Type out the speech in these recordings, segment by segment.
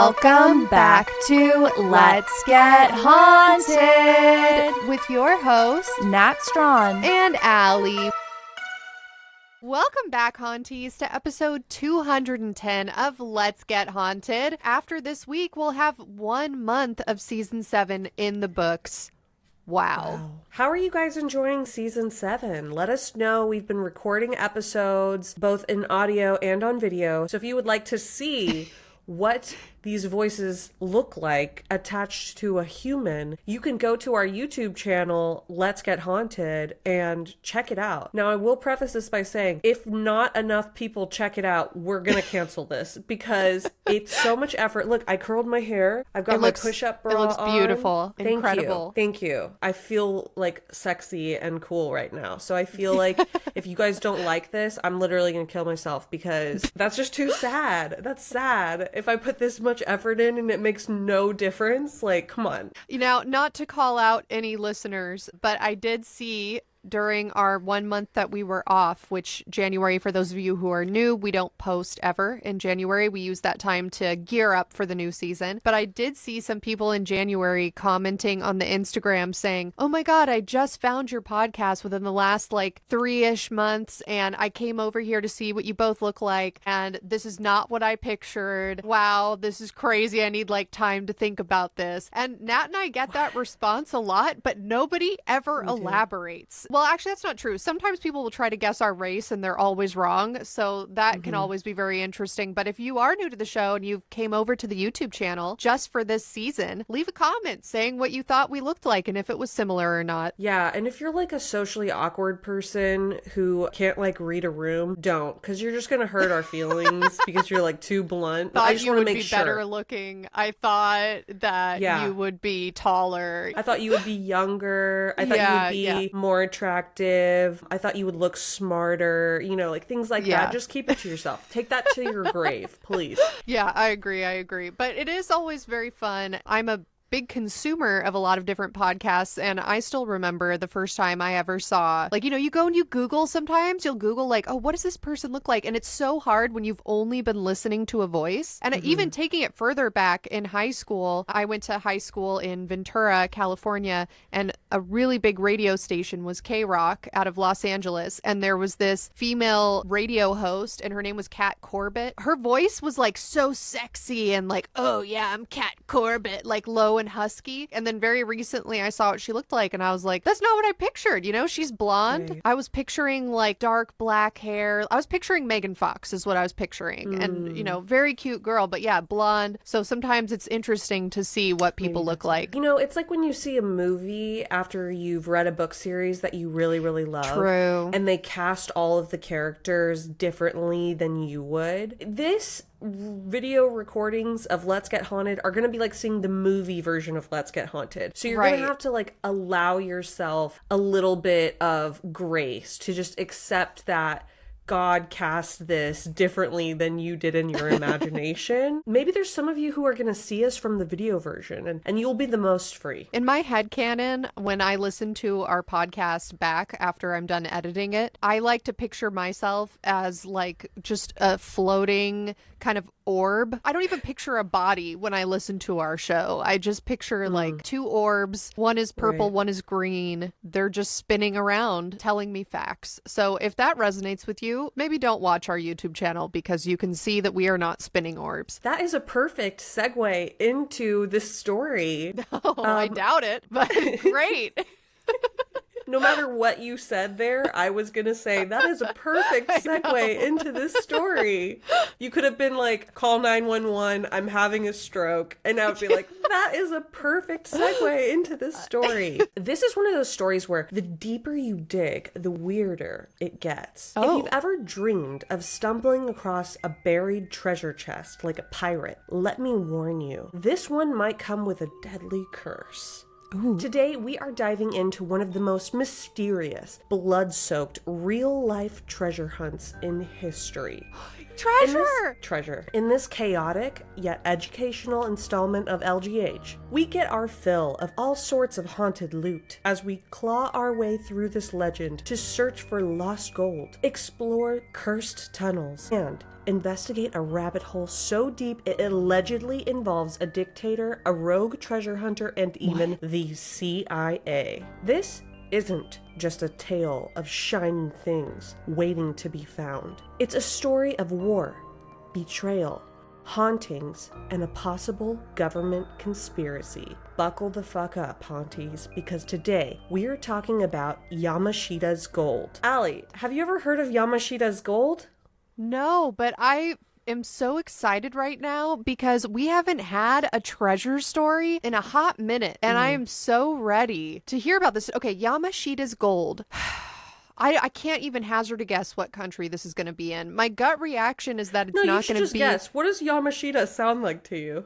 Welcome back to Let's Get Haunted with your hosts, Nat Strawn and Allie. Welcome back, Haunties, to episode 210 of Let's Get Haunted. After this week, we'll have 1 month of season 7 in the books. Wow. How are you guys enjoying season 7? Let us know. We've been recording episodes both in audio and on video. So if you would like to see what these voices look like attached to a human, you can go to our YouTube channel, Let's Get Haunted, and check it out. Now, I will preface this by saying, if not enough people check it out, we're gonna cancel this because it's so much effort. Look, I curled my hair. I've got my push-up bra on. It looks beautiful. Thank Incredible. you. Thank you. I feel like sexy and cool right now. So I feel like if you guys don't like this, I'm literally gonna kill myself because that's just too sad. That's sad. If I put this much effort in and it makes no difference, like, come on. You know, not to call out any listeners, but I did see during our 1 month that we were off, which January, for those of you who are new, we don't post ever in January. We use that time to gear up for the new season. But I did see some people in January commenting on the Instagram saying, oh my God, I just found your podcast within the last like 3-ish months. And I came over here to see what you both look like. And this is not what I pictured. Wow, this is crazy. I need like time to think about this. And Nat and I get that response a lot, but nobody ever elaborates. Well, actually, that's not true. Sometimes people will try to guess our race and they're always wrong. So that can always be very interesting. But if you are new to the show and you came over to the YouTube channel just for this season, leave a comment saying what you thought we looked like and if it was similar or not. Yeah, and if you're like a socially awkward person who can't like read a room, don't, because you're just going to hurt our feelings because you're like too blunt. I just want to make sure. Better looking. I thought that you would be taller. I thought you would be younger. I thought you would be more attractive. I thought you would look smarter, you know, like things like that. Just keep it to yourself. Take that to your grave, please. Yeah, I agree. But it is always very fun. I'm a big consumer of a lot of different podcasts, and I still remember the first time I ever saw, like, you know, you go and you Google, sometimes you'll Google like, oh, what does this person look like? And it's so hard when you've only been listening to a voice. And even taking it further back in high school, I went to high school in Ventura, California, and a really big radio station was K-Rock out of Los Angeles. And there was this female radio host, and her name was Kat Corbett. Her voice was like so sexy and like, oh yeah, I'm Kat Corbett, like low and husky. And then very recently I saw what she looked like and I was like, that's not what I pictured. You know, she's blonde. Right. I was picturing like dark black hair. I was picturing Megan Fox is what I was picturing. And, you know, very cute girl, but yeah, blonde. So sometimes it's interesting to see what people look like. You know, it's like when you see a movie after you've read a book series that you really, really love. True. And they cast all of the characters differently than you would. This video recordings of Let's Get Haunted are going to be like seeing the movie version of Let's Get Haunted. So you're going to have to like allow yourself a little bit of grace to just accept that God cast this differently than you did in your imagination. Maybe there's some of you who are going to see us from the video version and you'll be the most free. In my headcanon, when I listen to our podcast back after I'm done editing it, I like to picture myself as like just a floating kind of orb. I don't even picture a body when I listen to our show. I just picture like 2 orbs. One is purple, one is green. They're just spinning around telling me facts. So if that resonates with you, maybe don't watch our YouTube channel because you can see that we are not spinning orbs. That is a perfect segue into this story. Oh, I doubt it, but great. No matter what you said there, I was going to say that is a perfect segue into this story. You could have been like, call 911, I'm having a stroke. And I would be like, that is a perfect segue into this story. This is one of those stories where the deeper you dig, the weirder it gets. If you've ever dreamed of stumbling across a buried treasure chest like a pirate, let me warn you, this one might come with a deadly curse. Ooh. Today, we are diving into one of the most mysterious, blood-soaked, real-life treasure hunts in history. Treasure! In this chaotic yet educational installment of LGH, we get our fill of all sorts of haunted loot as we claw our way through this legend to search for lost gold, explore cursed tunnels, and investigate a rabbit hole so deep it allegedly involves a dictator, a rogue treasure hunter, and even the CIA. This isn't just a tale of shining things waiting to be found. It's a story of war, betrayal, hauntings, and a possible government conspiracy. Buckle the fuck up, Haunties, because today we are talking about Yamashita's gold. Allie, have you ever heard of Yamashita's gold? No, but I am so excited right now because we haven't had a treasure story in a hot minute, and I am so ready to hear about this. Okay, Yamashita's gold. I can't even hazard a guess what country this is going to be in. My gut reaction is that it's not going to be. Guess. What does Yamashita sound like to you?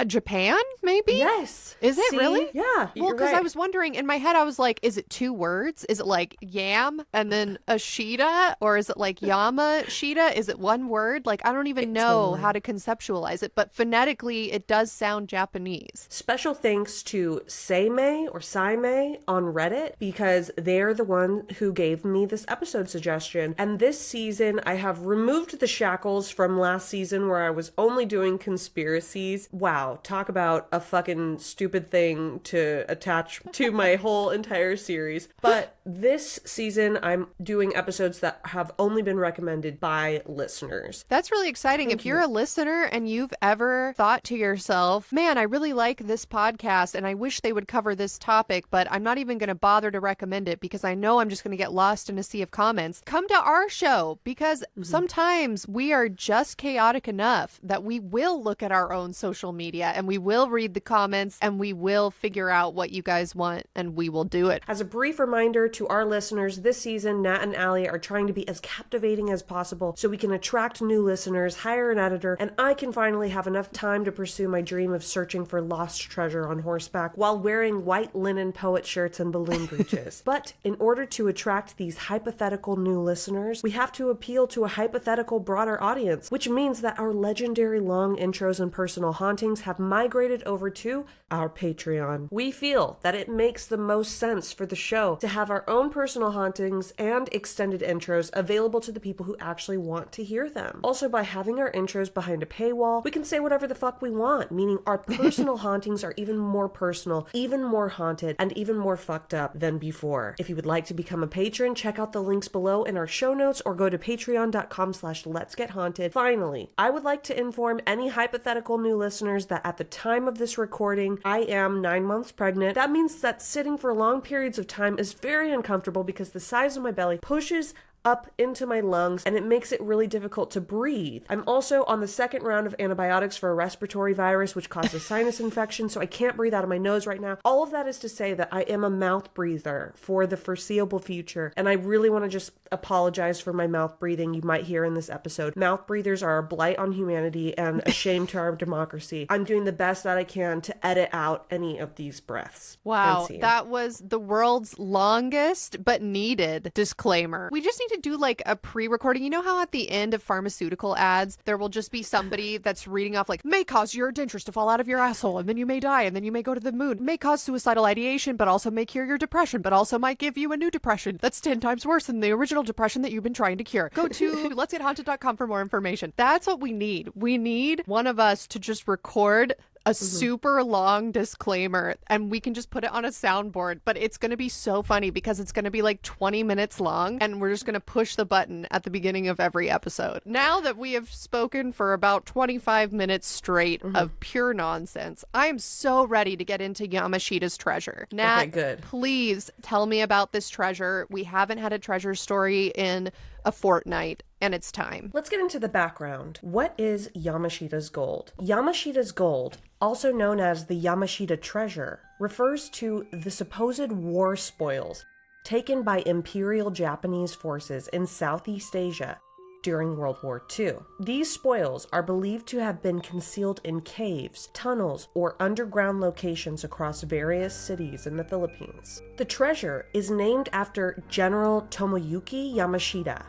Japan, maybe? Yes. Is it really? Yeah. Well, because I was wondering, in my head, I was like, is it 2 words? Is it like yam and then Ashita? Or is it like Yamashita? Is it 1 word? Like, I don't even know how to conceptualize it, but phonetically, it does sound Japanese. Special thanks to Seimei or Saimei on Reddit, because they're the one who gave me this episode suggestion. And this season, I have removed the shackles from last season where I was only doing conspiracies. Wow, talk about a fucking stupid thing to attach to my whole entire series. But this season, I'm doing episodes that have only been recommended by listeners. That's really exciting. If you're a listener and you've ever thought to yourself, man, I really like this podcast and I wish they would cover this topic, but I'm not even going to bother to recommend it because I know I'm just going to get lost in a sea of comments, come to our show, because sometimes we are just chaotic enough that we will look at our own social media and we will read the comments and we will figure out what you guys want and we will do it. As a brief reminder to our listeners, this season Nat and Allie are trying to be as captivating as possible so we can attract new listeners, hire an editor, and I can finally have enough time to pursue my dream of searching for lost treasure on horseback while wearing white linen poet shirts and balloon breeches. But in order to attract these hypothetical new listeners, we have to appeal to a hypothetical broader audience, which means that our legendary long intros and personal hauntings have migrated over to our Patreon. We feel that it makes the most sense for the show to have our own personal hauntings and extended intros available to the people who actually want to hear them. Also, by having our intros behind a paywall, we can say whatever the fuck we want, meaning our personal hauntings are even more personal, even more haunted, and even more fucked up than before. If you would like to become a patron, check out the links below in our show notes or go to patreon.com/letsgethaunted. Finally, I would like to inform any hypothetical new listeners that at the time of this recording, I am 9 months pregnant. That means that sitting for long periods of time is very uncomfortable because the size of my belly pushes up into my lungs and it makes it really difficult to breathe. I'm also on the 2nd round of antibiotics for a respiratory virus which causes sinus infection, so I can't breathe out of my nose right now. All of that is to say that I am a mouth breather for the foreseeable future, and I really want to just apologize for my mouth breathing you might hear in this episode. Mouth breathers are a blight on humanity and a shame to our democracy. I'm doing the best that I can to edit out any of these breaths. Wow, that was the world's longest but needed disclaimer. We just need to do like a pre-recording. You know how at the end of pharmaceutical ads, there will just be somebody that's reading off like, may cause your dentures to fall out of your asshole, and then you may die, and then you may go to the moon, may cause suicidal ideation, but also may cure your depression, but also might give you a new depression that's 10 times worse than the original depression that you've been trying to cure. Go to letsgethaunted.com for more information. That's what we need. We need one of us to just record a super long disclaimer and we can just put it on a soundboard, but it's going to be so funny because it's going to be like 20 minutes long and we're just going to push the button at the beginning of every episode. Now that we have spoken for about 25 minutes straight of pure nonsense, I am so ready to get into Yamashita's treasure. Nat, good. Please tell me about this treasure. We haven't had a treasure story in a fortnight, and it's time. Let's get into the background. What is Yamashita's gold? Yamashita's gold, also known as the Yamashita treasure, refers to the supposed war spoils taken by Imperial Japanese forces in Southeast Asia during World War II. These spoils are believed to have been concealed in caves, tunnels, or underground locations across various cities in the Philippines. The treasure is named after General Tomoyuki Yamashita,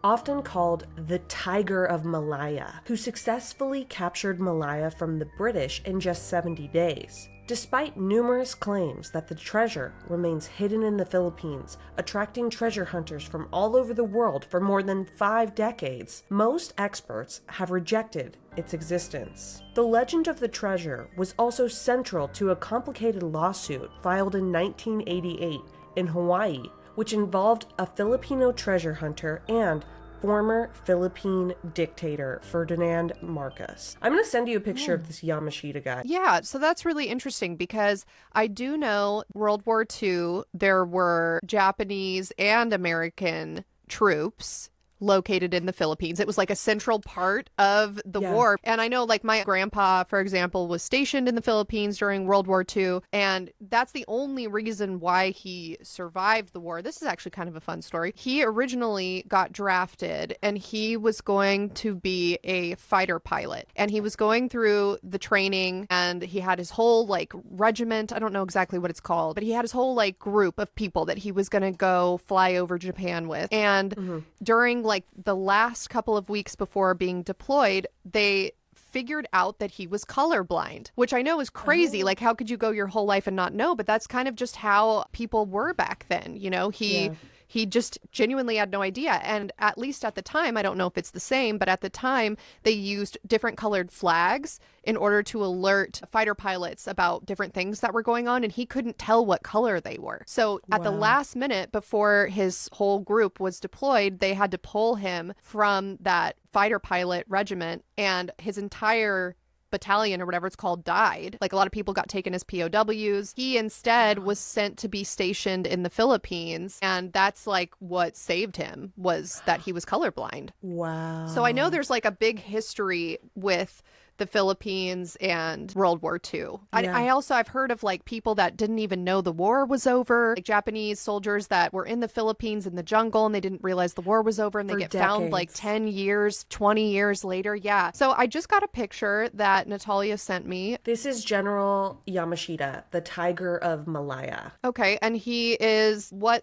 often called the Tiger of Malaya, who successfully captured Malaya from the British in just 70 days. Despite numerous claims that the treasure remains hidden in the Philippines, attracting treasure hunters from all over the world for more than 5 decades, most experts have rejected its existence. The legend of the treasure was also central to a complicated lawsuit filed in 1988 in Hawaii, which involved a Filipino treasure hunter and former Philippine dictator Ferdinand Marcos. I'm going to send you a picture of this Yamashita guy. Yeah, so that's really interesting because I do know World War II, there were Japanese and American troops located in the Philippines. It was like a central part of the war. And I know like my grandpa, for example, was stationed in the Philippines during World War II. And that's the only reason why he survived the war. This is actually kind of a fun story. He originally got drafted and he was going to be a fighter pilot. And he was going through the training and he had his whole like regiment. I don't know exactly what it's called, but he had his whole like group of people that he was going to go fly over Japan with. And during like the last couple of weeks before being deployed, they figured out that he was colorblind, which I know is crazy. Like, how could you go your whole life and not know? But that's kind of just how people were back then. You know, he just genuinely had no idea. And at least at the time, I don't know if it's the same, but at the time they used different colored flags in order to alert fighter pilots about different things that were going on. And he couldn't tell what color they were. So at the last minute before his whole group was deployed, they had to pull him from that fighter pilot regiment, and his entire battalion or whatever it's called died. Like a lot of people got taken as POWs. He instead was sent to be stationed in the Philippines, and that's like what saved him, was that he was colorblind. Wow. So I know there's like a big history with the Philippines and World War II. I've heard of like people that didn't even know the war was over, like Japanese soldiers that were in the Philippines in the jungle and they didn't realize the war was over and they get found like 10 years, 20 years later. Yeah. So I just got a picture that Natalia sent me. This is General Yamashita, the Tiger of Malaya. Okay. And he is what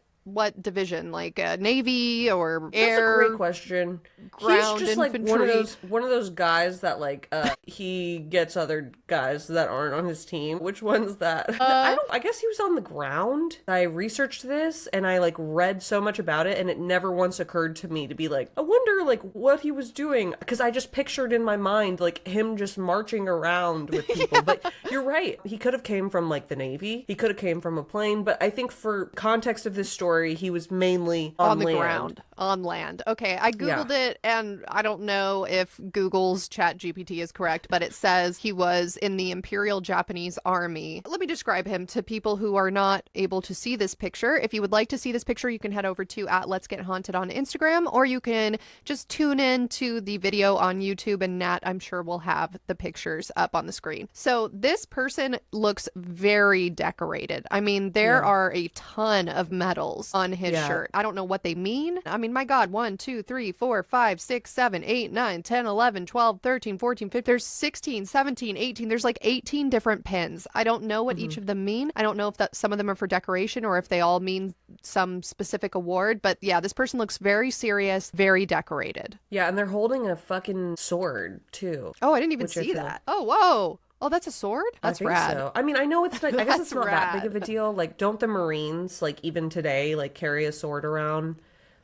division, like Navy or air? That's a great question. Ground He's just infantry. like one of those guys that like he gets other guys that aren't on his team. Which one's that? I guess he was on the ground. I researched this and I like read so much about it, and it never once occurred to me to be like, I wonder like what he was doing, because I just pictured in my mind like him just marching around with people. But you're right, he could have came from like the Navy, he could have came from a plane, but I think for context of this story, he was mainly on the land. ground, on land. Okay, I googled it, and I don't know if Google's ChatGPT is correct, but it says he was in the Imperial Japanese Army. Let me describe him to people who are not able to see this picture. If you would like to see this picture, you can head over to @Let'sGetHaunted on Instagram, or you can just tune in to the video on YouTube, and Nat, I'm sure, will have the pictures up on the screen. So this person looks very decorated. I mean, there are a ton of medals on his shirt. I don't know what they mean. I mean, my God, 1, 2, 3, 4, 5, 6, 7, 8, 9, 10, 11, 12, 13, 14, 15. There's 16, 17, 18. There's like 18 different pins. I don't know what each of them mean. I don't know if some of them are for decoration or if they all mean some specific award. But yeah, this person looks very serious, very decorated. Yeah, and they're holding a fucking sword too. Oh, I didn't even see that. Oh, whoa. Oh, that's a sword? That's rad. So. I mean, I know it's not, I guess it's not rad. that big of a deal. Like, don't the Marines, like, even today, like, carry a sword around,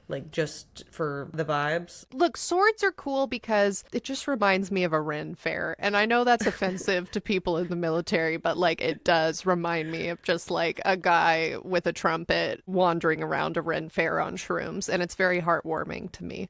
like, just for the vibes? Look, swords are cool because it just reminds me of a Ren fair. And I know that's offensive to people in the military, but, like, it does remind me of just, like, a guy with a trumpet wandering around a Ren fair on shrooms. And it's very heartwarming to me.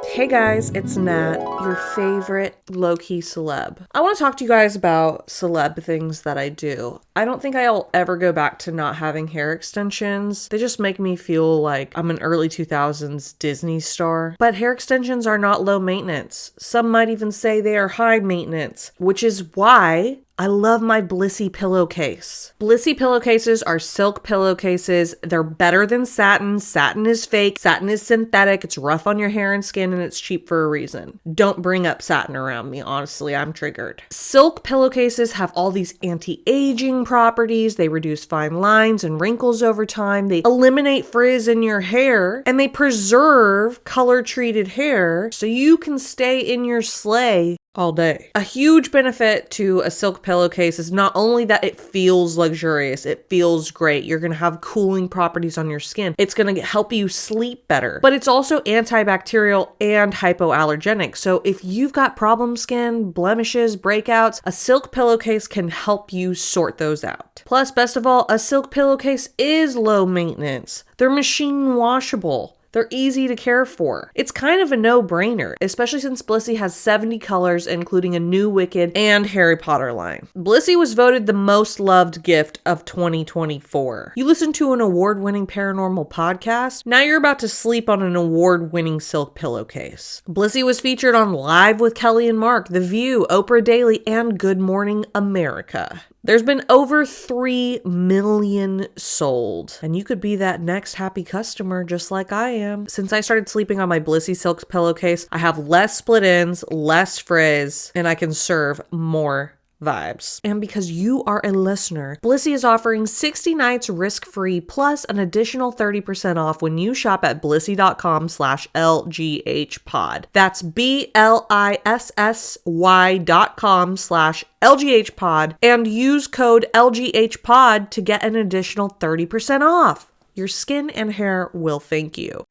Hey guys, it's Nat, your favorite low-key celeb. I want to talk to you guys about celeb things that I do. I don't think I'll ever go back to not having hair extensions. They just make me feel like I'm an early 2000s Disney star. But hair extensions are not low maintenance. Some might even say they are high maintenance, which is why I love my BLISSY pillowcase. BLISSY pillowcases are silk pillowcases. They're better than satin. Satin is fake. Satin is synthetic. It's rough on your hair and skin, and it's cheap for a reason. Don't bring up satin around me. Honestly, I'm triggered. Silk pillowcases have all these anti-aging properties. They reduce fine lines and wrinkles over time. They eliminate frizz in your hair, and they preserve color-treated hair so you can stay in your sleigh all day. A huge benefit to a silk pillowcase is not only that it feels luxurious, it feels great. You're going to have cooling properties on your skin. It's going to help you sleep better, but it's also antibacterial and hypoallergenic. So if you've got problem skin, blemishes, breakouts, a silk pillowcase can help you sort those out. Plus, best of all, a silk pillowcase is low maintenance. They're machine washable. They're easy to care for. It's kind of a no-brainer, especially since BLISSY has 70 colors, including a new Wicked and Harry Potter line. BLISSY was voted the most loved gift of 2024. You listen to an award-winning paranormal podcast? Now you're about to sleep on an award-winning silk pillowcase. BLISSY was featured on Live with Kelly and Mark, The View, Oprah Daily, and Good Morning America. There's been over 3 million sold, and you could be that next happy customer just like I am. Since I started sleeping on my BLISSY silk pillowcase, I have less split ends, less frizz, and I can serve more vibes. And because you are a listener, BLISSY is offering 60 nights risk-free plus an additional 30% off when you shop at blissy.com/LGHpod. That's BLISSY.com/LGHpod and use code LGHpod to get an additional 30% off. Your skin and hair will thank you.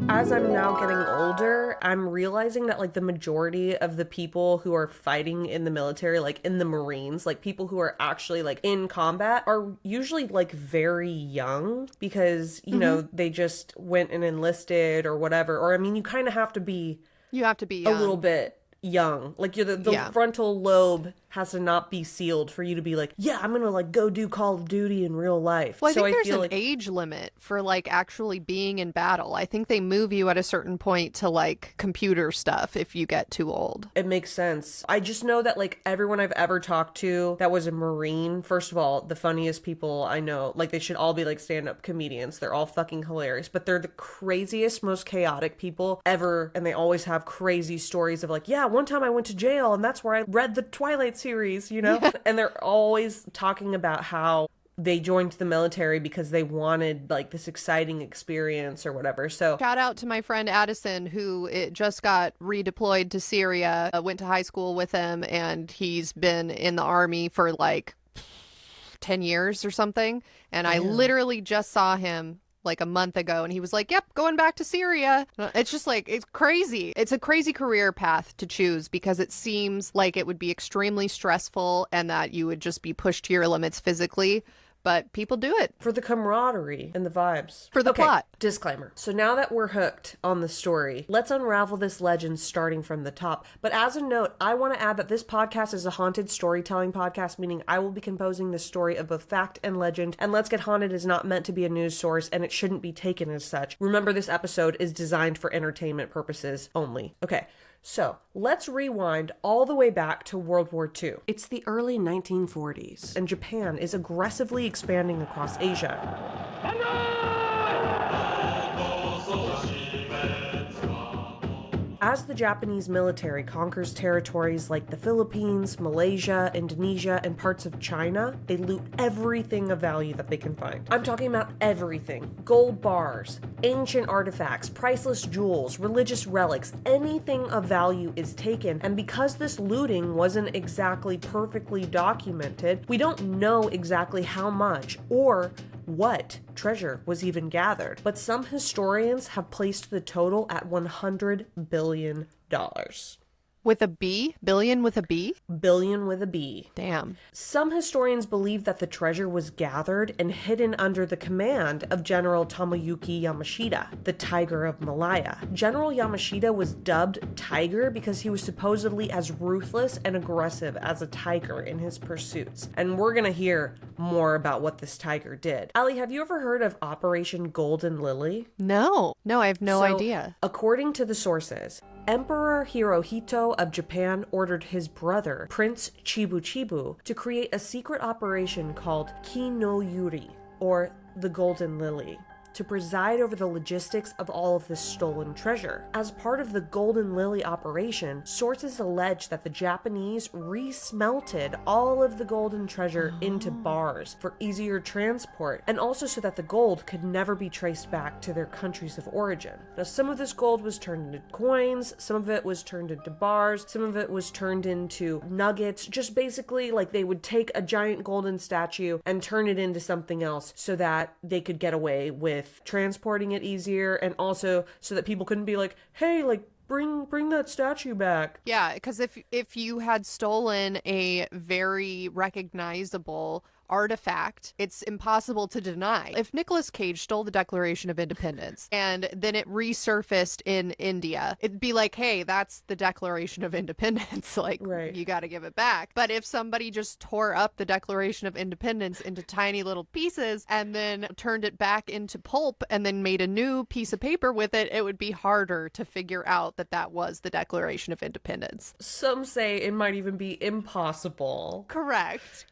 As I'm now getting older, I'm realizing that like the majority of the people who are fighting in the military, like in the Marines, like people who are actually like in combat are usually like very young because, you know, they just went and enlisted or whatever. Or I mean, you kind of have to be young. A little bit young. Like you're the frontal lobe has to not be sealed for you to be like, yeah, I'm gonna like go do Call of Duty in real life. Well, I think there's an age limit for like actually being in battle. I think they move you at a certain point to like computer stuff if you get too old. It makes sense. I just know that like everyone I've ever talked to that was a Marine, first of all, the funniest people I know, like they should all be like stand-up comedians. They're all fucking hilarious, but they're the craziest, most chaotic people ever. And they always have crazy stories of like, yeah, one time I went to jail and that's where I read the Twilight series, you know? And they're always talking about how they joined the military because they wanted like this exciting experience or whatever. So shout out to my friend Addison, who just got redeployed to Syria, went to high school with him, and he's been in the army for like 10 years or something. And I literally just saw him like a month ago, and he was like, yep, going back to Syria. It's just like, it's crazy. It's a crazy career path to choose because it seems like it would be extremely stressful and that you would just be pushed to your limits physically. But people do it. For the camaraderie and the vibes. For the plot. Disclaimer. So now that we're hooked on the story, let's unravel this legend starting from the top. But as a note, I want to add that this podcast is a haunted storytelling podcast, meaning I will be composing the story of both fact and legend. And Let's Get Haunted is not meant to be a news source, and it shouldn't be taken as such. Remember, this episode is designed for entertainment purposes only. Okay. So, let's rewind all the way back to World War II. It's the early 1940s, and Japan is aggressively expanding across Asia. As the Japanese military conquers territories like the Philippines, Malaysia, Indonesia, and parts of China, they loot everything of value that they can find. I'm talking about everything. Gold bars, ancient artifacts, priceless jewels, religious relics, anything of value is taken. And because this looting wasn't exactly perfectly documented, we don't know exactly how much or what treasure was even gathered. But some historians have placed the total at $100 billion. With a B? Billion with a B? Billion with a B. Damn. Some historians believe that the treasure was gathered and hidden under the command of General Tomoyuki Yamashita, the Tiger of Malaya. General Yamashita was dubbed Tiger because he was supposedly as ruthless and aggressive as a tiger in his pursuits. And we're gonna hear more about what this tiger did. Allie, have you ever heard of Operation Golden Lily? No, I have no idea. According to the sources, Emperor Hirohito of Japan ordered his brother, Prince Chibu, to create a secret operation called Ki no Yuri, or the Golden Lily, to preside over the logistics of all of this stolen treasure. As part of the Golden Lily operation, sources allege that the Japanese resmelted all of the golden treasure into bars for easier transport, and also so that the gold could never be traced back to their countries of origin. Now, some of this gold was turned into coins, some of it was turned into bars, some of it was turned into nuggets, just basically like they would take a giant golden statue and turn it into something else so that they could get away with transporting it easier, and also so that people couldn't be like, hey, like, bring that statue back. Yeah, because if you had stolen a very recognizable artifact, it's impossible to deny. If Nicolas Cage stole the Declaration of Independence and then it resurfaced in India, it'd be like, hey, that's the Declaration of Independence. Like, right. You got to give it back. But if somebody just tore up the Declaration of Independence into tiny little pieces and then turned it back into pulp and then made a new piece of paper with it, it would be harder to figure out that that was the Declaration of Independence. Some say it might even be impossible. Correct.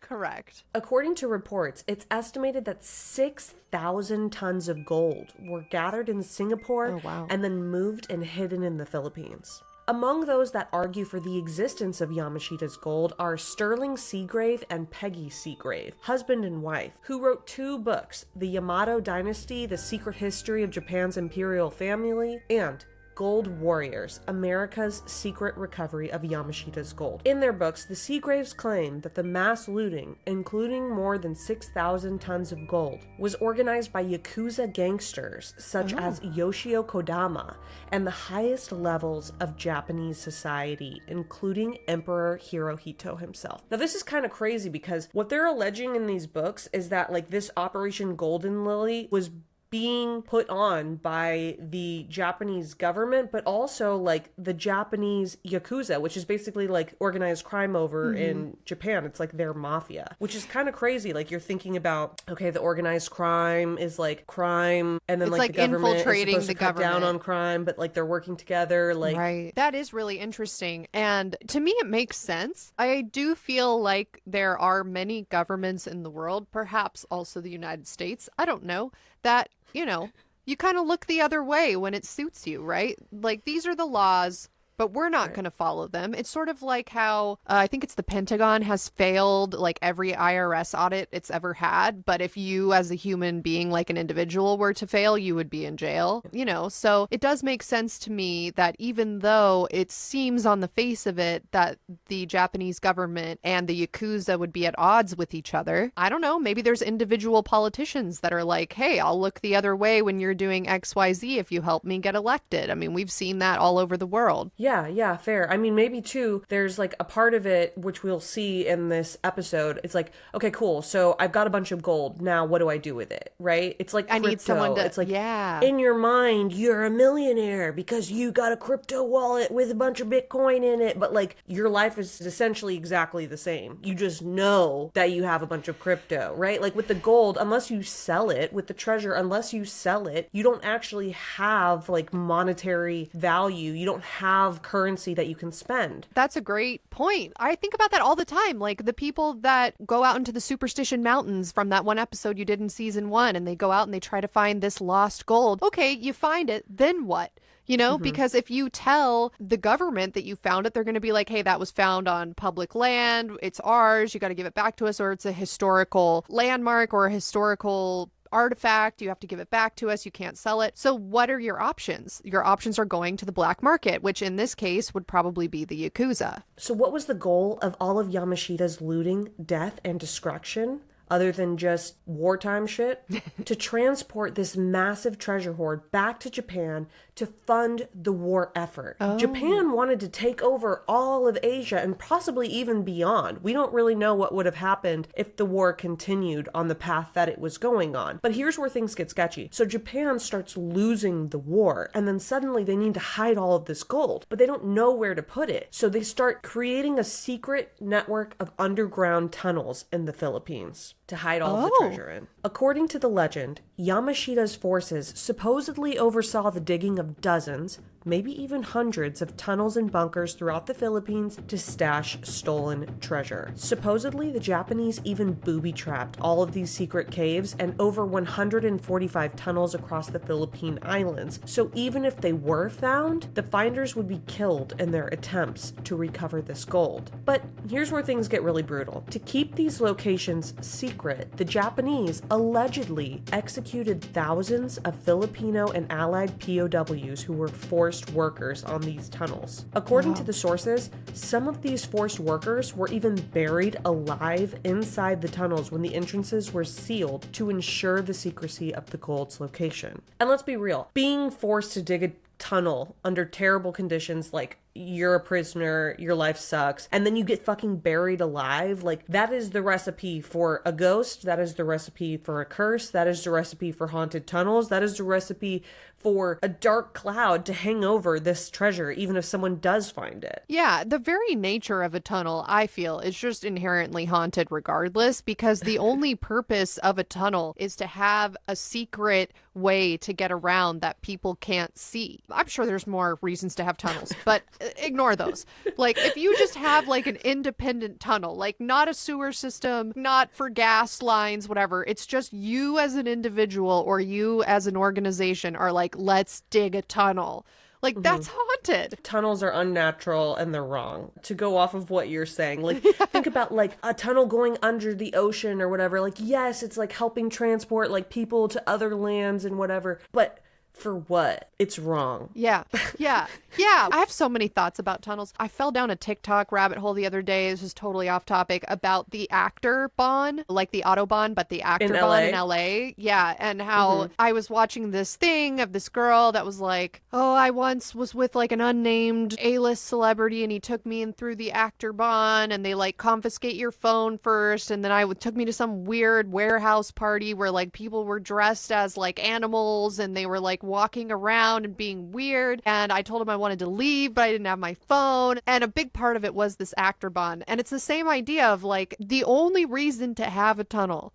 According to reports, it's estimated that 6,000 tons of gold were gathered in Singapore and then moved and hidden in the Philippines. Among those that argue for the existence of Yamashita's gold are Sterling Seagrave and Peggy Seagrave, husband and wife, who wrote 2 books, The Yamato Dynasty, The Secret History of Japan's Imperial Family, and Gold Warriors, America's Secret Recovery of Yamashita's Gold. In their books, the Seagraves claim that the mass looting, including more than 6,000 tons of gold, was organized by Yakuza gangsters such as Yoshio Kodama and the highest levels of Japanese society, including Emperor Hirohito himself. Now, this is kind of crazy because what they're alleging in these books is that, like, this Operation Golden Lily was being put on by the Japanese government, but also like the Japanese Yakuza, which is basically like organized crime over in Japan. It's like their mafia, which is kind of crazy. Like, you're thinking about, okay, the organized crime is like crime, and then it's like the government infiltrating is supposed to cut down on crime, but like they're working together. Like, right. That is really interesting. And to me, it makes sense. I do feel like there are many governments in the world, perhaps also the United States, I don't know, that, you know, you kind of look the other way when it suits you, right? Like, these are the laws, but we're not going to follow them. It's sort of like how I think it's the Pentagon has failed like every IRS audit it's ever had. But if you as a human being, like an individual, were to fail, you would be in jail, you know? So it does make sense to me that even though it seems on the face of it that the Japanese government and the Yakuza would be at odds with each other, I don't know, maybe there's individual politicians that are like, hey, I'll look the other way when you're doing XYZ if you help me get elected. I mean, we've seen that all over the world. Yeah, fair. I mean, maybe too, there's like a part of it, which we'll see in this episode. It's like, okay, cool. So I've got a bunch of gold. Now what do I do with it? Right? It's like crypto. I need someone to, it's like, yeah. In your mind, you're a millionaire because you got a crypto wallet with a bunch of Bitcoin in it. But like, your life is essentially exactly the same. You just know that you have a bunch of crypto, right? Like with the gold, unless you sell it, with the treasure, unless you sell it, you don't actually have like monetary value. You don't have currency that you can spend. That's a great point. I think about that all the time. Like the people that go out into the Superstition Mountains from that one episode you did in season 1, and they go out and they try to find this lost gold. Okay, you find it, then what? You know, because if you tell the government that you found it, they're going to be like, hey, that was found on public land. It's ours. You got to give it back to us, or it's a historical landmark or a historical artifact. You have to give it back to us. You can't sell it. So what are your options? Your options are going to the black market, which in this case would probably be the Yakuza. So what was the goal of all of Yamashita's looting, death, and destruction? Other than just wartime shit, to transport this massive treasure hoard back to Japan to fund the war effort. Oh. Japan wanted to take over all of Asia and possibly even beyond. We don't really know what would have happened if the war continued on the path that it was going on. But here's where things get sketchy. So Japan starts losing the war, and then suddenly they need to hide all of this gold, but they don't know where to put it. So they start creating a secret network of underground tunnels in the Philippines to hide all of the treasure in. According to the legend, Yamashita's forces supposedly oversaw the digging of dozens, maybe even hundreds of tunnels and bunkers throughout the Philippines to stash stolen treasure. Supposedly, the Japanese even booby-trapped all of these secret caves and over 145 tunnels across the Philippine Islands. So even if they were found, the finders would be killed in their attempts to recover this gold. But here's where things get really brutal. To keep these locations secret, the Japanese allegedly executed thousands of Filipino and Allied POWs who were forced workers on these tunnels. According to the sources, some of these forced workers were even buried alive inside the tunnels when the entrances were sealed to ensure the secrecy of the gold's location. And let's be real, being forced to dig a tunnel under terrible conditions, like you're a prisoner, your life sucks, and then you get fucking buried alive, like that is the recipe for a ghost, that is the recipe for a curse, that is the recipe for haunted tunnels, that is the recipe for a dark cloud to hang over this treasure, even if someone does find it. Yeah, the very nature of a tunnel, I feel, is just inherently haunted regardless, because the only purpose of a tunnel is to have a secret way to get around that people can't see. I'm sure there's more reasons to have tunnels, but ignore those. Like, if you just have like an independent tunnel, like not a sewer system, not for gas lines, whatever, it's just you as an individual or you as an organization are like, let's dig a tunnel. Like, that's haunted. Tunnels are unnatural and they're wrong. To go off of what you're saying, like, think about like a tunnel going under the ocean or whatever. Like, yes, it's like helping transport like people to other lands and whatever, but for what? It's wrong. Yeah. I have so many thoughts about tunnels. I fell down a TikTok rabbit hole the other day. This is totally off topic, about the actor Bond, like the Autobahn, but the actor Bond in LA. Yeah. And how I was watching this thing of this girl that was like, oh, I once was with like an unnamed A-list celebrity and he took me in through the actor Bond, and they like confiscate your phone first. And then took me to some weird warehouse party where like people were dressed as like animals and they were like walking around and being weird, and I told him I wanted to leave but I didn't have my phone, and a big part of it was this actor Bond. And it's the same idea of like, the only reason to have a tunnel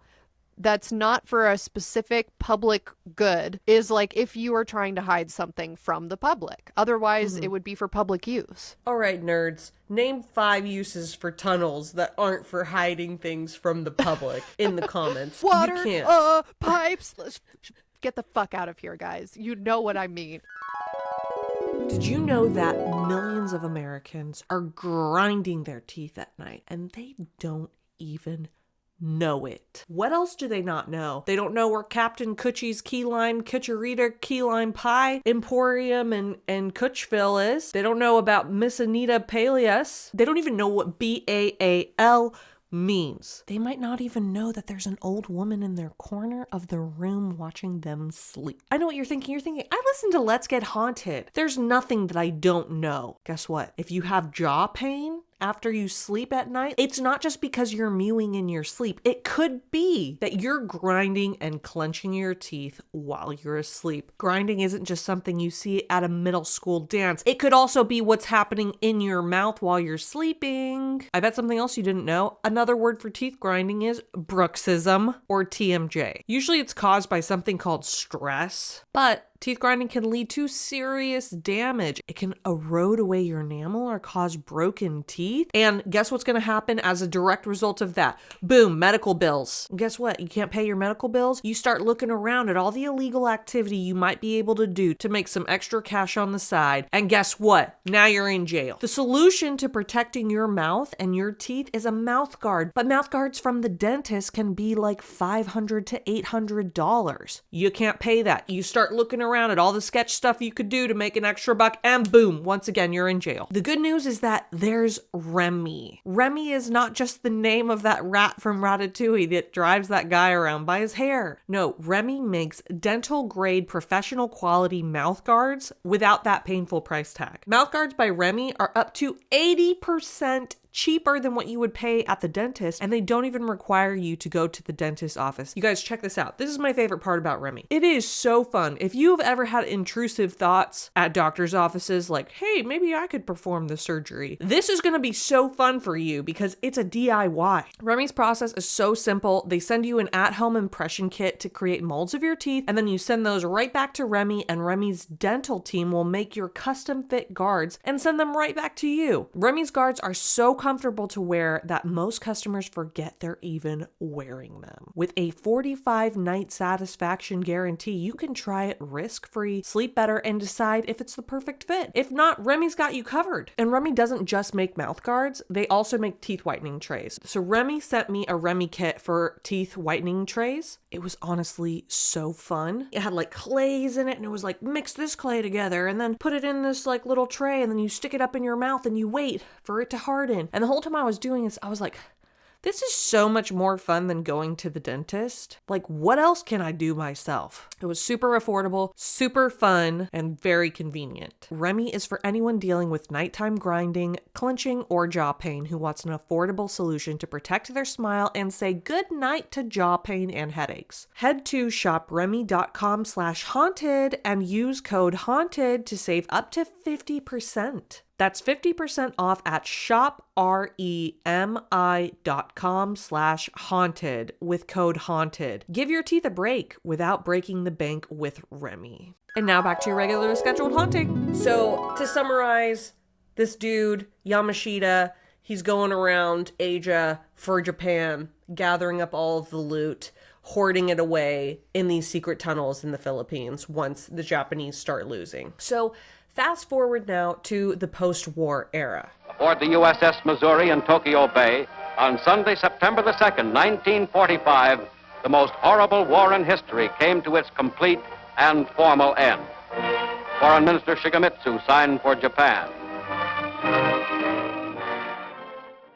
that's not for a specific public good is like if you are trying to hide something from the public. Otherwise it would be for public use. All right, nerds, name 5 uses for tunnels that aren't for hiding things from the public in the comments. Water, You can't. pipes. Get the fuck out of here, guys. You know what I mean. Did you know that millions of Americans are grinding their teeth at night and they don't even know it? What else do they not know? They don't know where Captain Coochie's Key Lime Kitcherita Key Lime Pie Emporium and Coochville is. They don't know about Miss Anita Peleus. They don't even know what BAAL means. They might not even know that there's an old woman in their corner of the room watching them sleep. I know what you're thinking. You're thinking, I listen to Let's Get Haunted. There's nothing that I don't know. Guess what? If you have jaw pain after you sleep at night, it's not just because you're mewing in your sleep. It could be that you're grinding and clenching your teeth while you're asleep. Grinding isn't just something you see at a middle school dance. It could also be what's happening in your mouth while you're sleeping. I bet something else you didn't know. Another word for teeth grinding is bruxism or TMJ. Usually it's caused by something called stress, but teeth grinding can lead to serious damage. It can erode away your enamel or cause broken teeth. And guess what's going to happen as a direct result of that? Boom, medical bills. And guess what? You can't pay your medical bills? You start looking around at all the illegal activity you might be able to do to make some extra cash on the side. And guess what? Now you're in jail. The solution to protecting your mouth and your teeth is a mouth guard. But mouth guards from the dentist can be like $500 to $800. You can't pay that. You start looking around at all the sketch stuff you could do to make an extra buck, and boom, once again, you're in jail. The good news is that there's REMI. REMI is not just the name of that rat from Ratatouille that drives that guy around by his hair. No, REMI makes dental-grade professional quality mouth guards without that painful price tag. Mouth guards by REMI are up to 80% cheaper than what you would pay at the dentist, and they don't even require you to go to the dentist's office. You guys, check this out. This is my favorite part about REMI. It is so fun. If you've ever had intrusive thoughts at doctor's offices like, hey, maybe I could perform the surgery, this is going to be so fun for you because it's a DIY. REMI's process is so simple. They send you an at-home impression kit to create molds of your teeth, and then you send those right back to REMI, and REMI's dental team will make your custom fit guards and send them right back to you. REMI's guards are so comfortable to wear that most customers forget they're even wearing them. With a 45-night satisfaction guarantee, you can try it risk-free, sleep better, and decide if it's the perfect fit. If not, REMI's got you covered. And REMI doesn't just make mouth guards, they also make teeth whitening trays. So REMI sent me a REMI kit for teeth whitening trays. It was honestly so fun. It had like clays in it, and it was like, mix this clay together and then put it in this like little tray, and then you stick it up in your mouth and you wait for it to harden. And the whole time I was doing this, I was like, this is so much more fun than going to the dentist. Like, what else can I do myself? It was super affordable, super fun, and very convenient. REMI is for anyone dealing with nighttime grinding, clenching, or jaw pain who wants an affordable solution to protect their smile and say good night to jaw pain and headaches. Head to shopremi.com/haunted and use code HAUNTED to save up to 50%. That's 50% off at shopremi.com/haunted with code HAUNTED. Give your teeth a break without breaking the bank with REMI. And now back to your regularly scheduled haunting. So to summarize, this dude, Yamashita, he's going around Asia for Japan, gathering up all of the loot, hoarding it away in these secret tunnels in the Philippines once the Japanese start losing. So fast forward now to the post-war era. Aboard the USS Missouri in Tokyo Bay, on Sunday, September the 2nd, 1945, the most horrible war in history came to its complete and formal end. Foreign Minister Shigemitsu signed for Japan.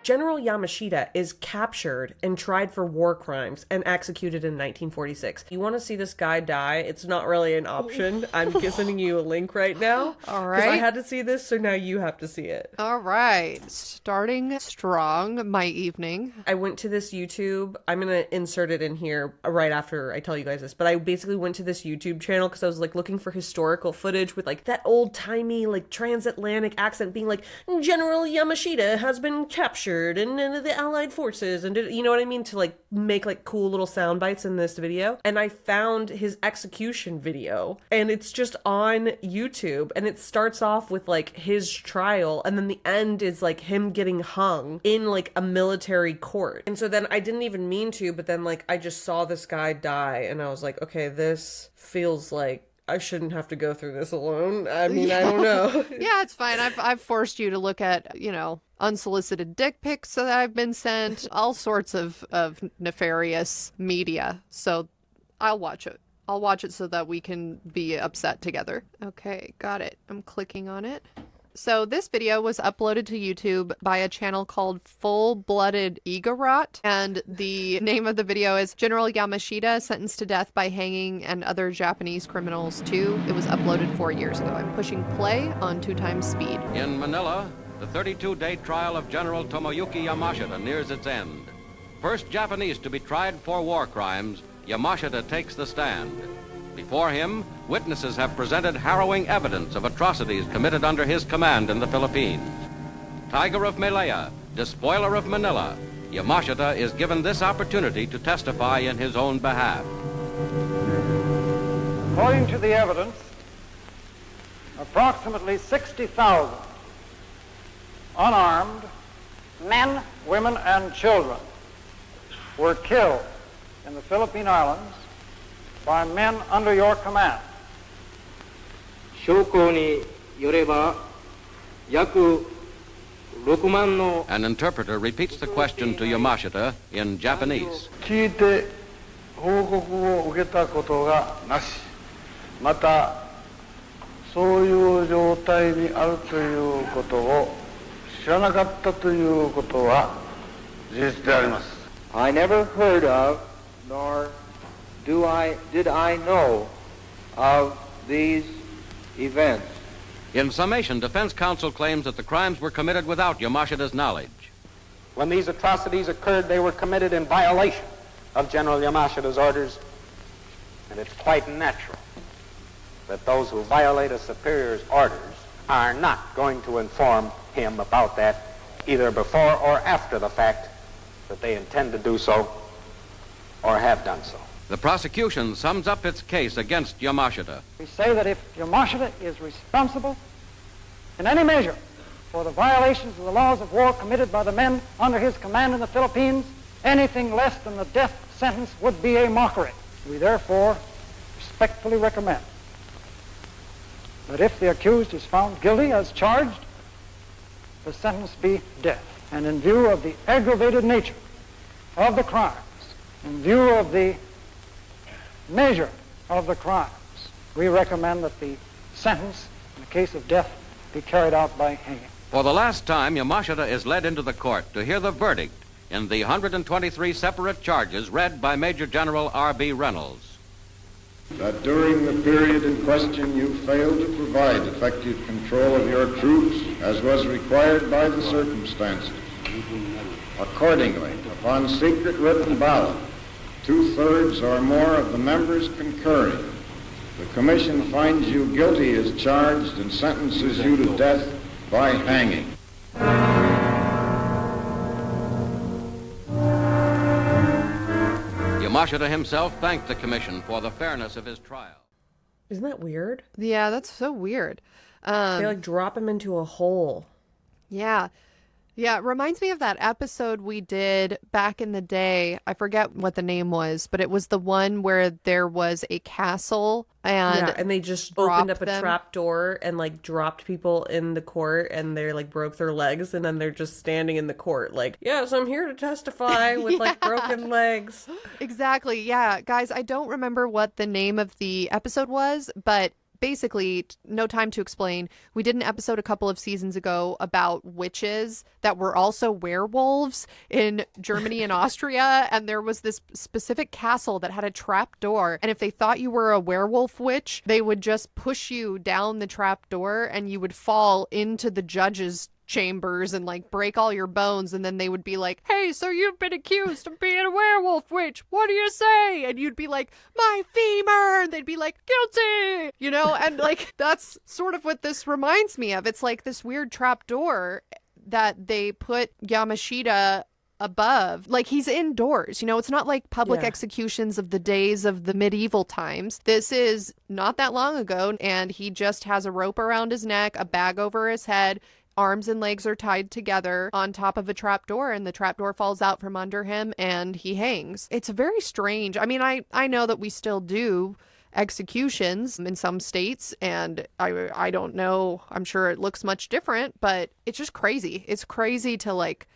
General Yamashita is captured and tried for war crimes and executed in 1946. You want to see this guy die? It's not really an option. I'm sending you a link right now. All right. Because I had to see this, so now you have to see it. All right. Starting strong, my evening. I went to this YouTube. I'm going to insert it in here right after I tell you guys this. But I basically went to this YouTube channel because I was like looking for historical footage with like that old-timey like transatlantic accent being like, General Yamashita has been captured and the Allied forces, and you know what I mean, to like make like cool little sound bites in this video. And I found his execution video, and it's just on YouTube, and it starts off with like his trial, and then the end is like him getting hung in like a military court. And so then I didn't even mean to, but then like I just saw this guy die, and I was like, okay, this feels like I shouldn't have to go through this alone. I mean, I don't know. Yeah, it's fine. I've forced you to look at, you know, unsolicited dick pics that I've been sent, all sorts of nefarious media. So I'll watch it. I'll watch it so that we can be upset together. Okay, got it. I'm clicking on it. So this video was uploaded to YouTube by a channel called Full-Blooded Igorot, and the name of the video is General Yamashita Sentenced to Death by Hanging and Other Japanese Criminals 2. It was uploaded 4 years ago. I'm pushing play on 2x speed. In Manila, the 32-day trial of General Tomoyuki Yamashita nears its end. First Japanese to be tried for war crimes, Yamashita takes the stand. Before him, witnesses have presented harrowing evidence of atrocities committed under his command in the Philippines. Tiger of Malaya, despoiler of Manila, Yamashita is given this opportunity to testify in his own behalf. According to the evidence, approximately 60,000 unarmed men, women, and children were killed in the Philippine Islands by men under your command. 証拠によれば約6万の An interpreter repeats the question to Yamashita in Japanese. 聞いて報告を受けたことがなし。またそういう状態にあるということを知らなかったということは事実であります。 I never heard of, nor did I know of these events. In summation, defense counsel claims that the crimes were committed without Yamashita's knowledge. When these atrocities occurred, they were committed in violation of General Yamashita's orders, and it's quite natural that those who violate a superior's orders are not going to inform him about that either before or after the fact that they intend to do so or have done so. The prosecution sums up its case against Yamashita. We say that if Yamashita is responsible in any measure for the violations of the laws of war committed by the men under his command in the Philippines, anything less than the death sentence would be a mockery. We therefore respectfully recommend that if the accused is found guilty as charged, the sentence be death. And in view of the aggravated nature of the crimes, in view of the measure of the crimes, we recommend that the sentence in the case of death be carried out by hanging. For the last time, Yamashita is led into the court to hear the verdict in the 123 separate charges read by Major General R.B. Reynolds. That during the period in question you failed to provide effective control of your troops as was required by the circumstances. Accordingly, upon secret written ballot, 2/3 or more of the members concurring, the Commission finds you guilty as charged and sentences you to death by hanging. Yamashita himself thanked the commission for the fairness of his trial. Isn't that weird? Yeah, that's so weird. They like drop him into a hole. Yeah. Yeah, it reminds me of that episode we did back in the day. I forget what the name was, but it was the one where there was a castle and they just opened up a them. trap door and like dropped people in the court and they like broke their legs and then they're just standing in the court like, yes, I'm here to testify with like broken legs. Exactly. Yeah, guys, I don't remember what the name of the episode was, but basically, no time to explain. We did an episode a couple of seasons ago about witches that were also werewolves in Germany and Austria. And there was this specific castle that had a trap door. And if they thought you were a werewolf witch, they would just push you down the trap door and you would fall into the judge's chambers and like break all your bones, and then they would be like, hey, so you've been accused of being a werewolf witch, what do you say? And you'd be like, my femur, and they'd be like, guilty, you know. And like that's sort of what this reminds me of. It's like this weird trap door that they put Yamashita above, like he's indoors, you know. It's not like public executions of the days of the medieval times. This is not that long ago, and he just has a rope around his neck, a bag over his head, arms and legs are tied together on top of a trapdoor, and the trapdoor falls out from under him and he hangs. It's very strange. I mean, I know that we still do executions in some states, and I don't know, I'm sure it looks much different, but it's just crazy. It's crazy to like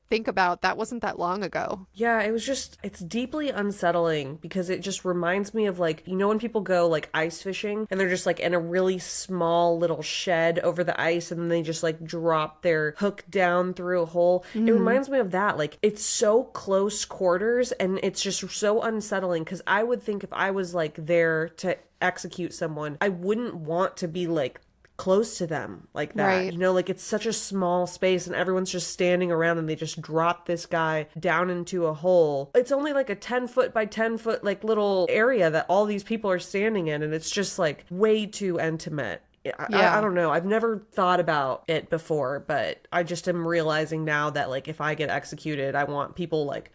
think about. That wasn't that long ago. Yeah, it was just, it's deeply unsettling because it just reminds me of like, you know, when people go like ice fishing and they're just like in a really small little shed over the ice and then they just like drop their hook down through a hole. It reminds me of that. Like it's so close quarters and it's just so unsettling because I would think if I was like there to execute someone, I wouldn't want to be like close to them like that, right? You know, like it's such a small space and everyone's just standing around and they just drop this guy down into a hole. It's only like a 10 foot by 10 foot like little area that all these people are standing in, and it's just like way too intimate. I don't know. I've never thought about it before, but I just am realizing now that like if I get executed, I want people like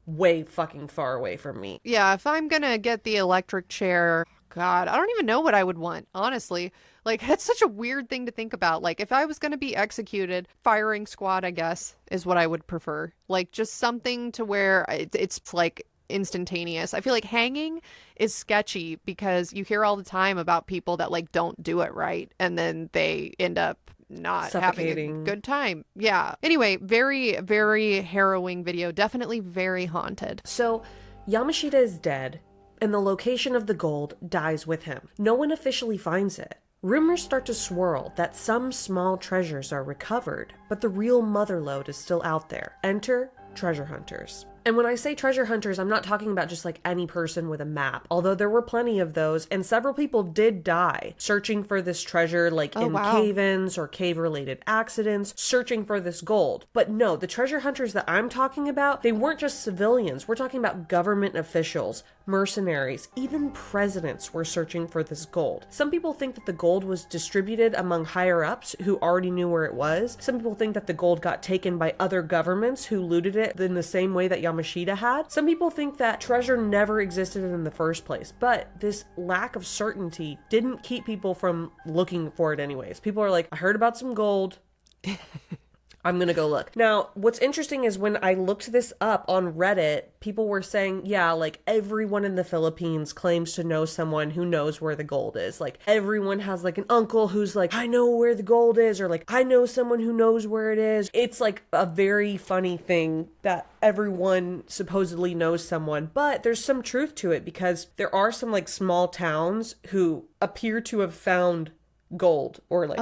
way fucking far away from me. Yeah, if I'm gonna get the electric chair, God, I don't even know what I would want, honestly. Like, that's such a weird thing to think about. Like, if I was going to be executed, firing squad, I guess, is what I would prefer. Like, just something to where it's like instantaneous. I feel like hanging is sketchy because you hear all the time about people that like don't do it right and then they end up not having a good time. Yeah. Anyway, very, very harrowing video. Definitely very haunted. So Yamashita is dead. and the location of the gold dies with him. No one officially finds it. Rumors start to swirl that some small treasures are recovered, but the real mother lode is still out there. Enter treasure hunters. And when I say treasure hunters, I'm not talking about just like any person with a map, although there were plenty of those, and several people did die searching for this treasure, like in cave-ins or cave-related accidents, searching for this gold. But no, the treasure hunters that I'm talking about, they weren't just civilians. We're talking about government officials, mercenaries, even presidents were searching for this gold. Some people think that the gold was distributed among higher-ups who already knew where it was. Some people think that the gold got taken by other governments who looted it in the same way that Yamashita had. Some people think that treasure never existed in the first place, but this lack of certainty didn't keep people from looking for it anyways. People are like, I heard about some gold. I'm gonna go look. Now, what's interesting is when I looked this up on Reddit, people were saying, yeah, like everyone in the Philippines claims to know someone who knows where the gold is. Like everyone has like an uncle who's like, I know where the gold is, or like, I know someone who knows where it is. It's like a very funny thing that everyone supposedly knows someone, but there's some truth to it because there are some like small towns who appear to have found gold or like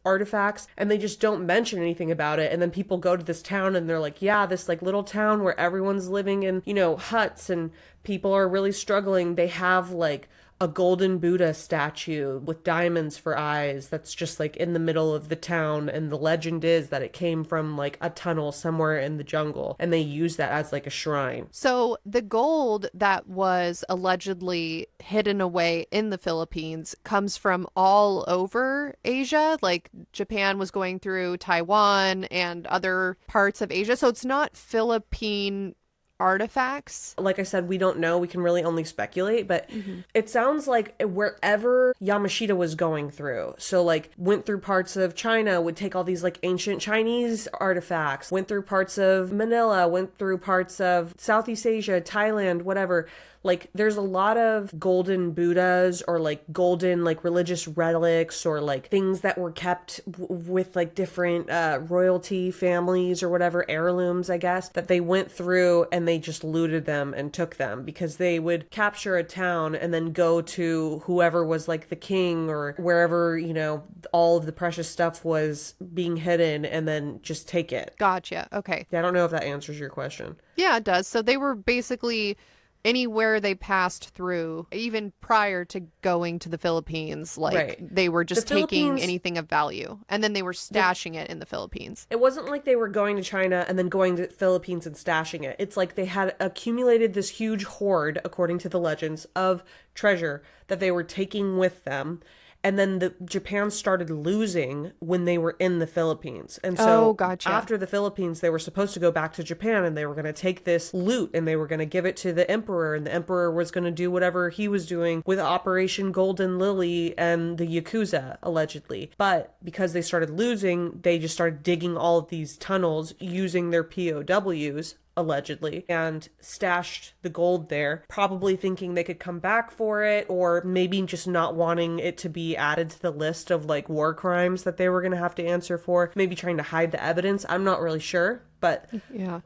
artifacts, and they just don't mention anything about it. And then people go to this town and they're like, yeah, this like little town where everyone's living in, you know, huts and people are really struggling. They have like a golden Buddha statue with diamonds for eyes that's just like in the middle of the town, and the legend is that it came from like a tunnel somewhere in the jungle, and they use that as like a shrine. So the gold that was allegedly hidden away in the Philippines comes from all over Asia. Like Japan was going through Taiwan and other parts of Asia, so it's not Philippine artifacts. Like I said, we don't know. We can really only speculate, but it sounds like wherever Yamashita was going through, so like went through parts of China, would take all these like ancient Chinese artifacts, went through parts of Manila, went through parts of Southeast Asia, Thailand, whatever. Like there's a lot of golden Buddhas or like golden like religious relics or like things that were kept with like different royalty families or whatever, heirlooms, I guess, that they went through and they just looted them and took them because they would capture a town and then go to whoever was like the king or wherever, you know, all of the precious stuff was being hidden and then just take it. Gotcha. Okay. Yeah, I don't know if that answers your question. Yeah, it does. So they were basically anywhere they passed through, even prior to going to the Philippines, like they were just taking anything of value and then they were stashing it in the Philippines. It wasn't like they were going to China and then going to the Philippines and stashing it. It's like they had accumulated this huge hoard, according to the legends, of treasure that they were taking with them. And then Japan started losing when they were in the Philippines. And so after the Philippines, they were supposed to go back to Japan and they were going to take this loot and they were going to give it to the emperor. And the emperor was going to do whatever he was doing with Operation Golden Lily and the Yakuza, allegedly. But because they started losing, they just started digging all of these tunnels using their POWs, allegedly, and stashed the gold there, probably thinking they could come back for it, or maybe just not wanting it to be added to the list of like war crimes that they were going to have to answer for, maybe trying to hide the evidence. I'm not really sure, but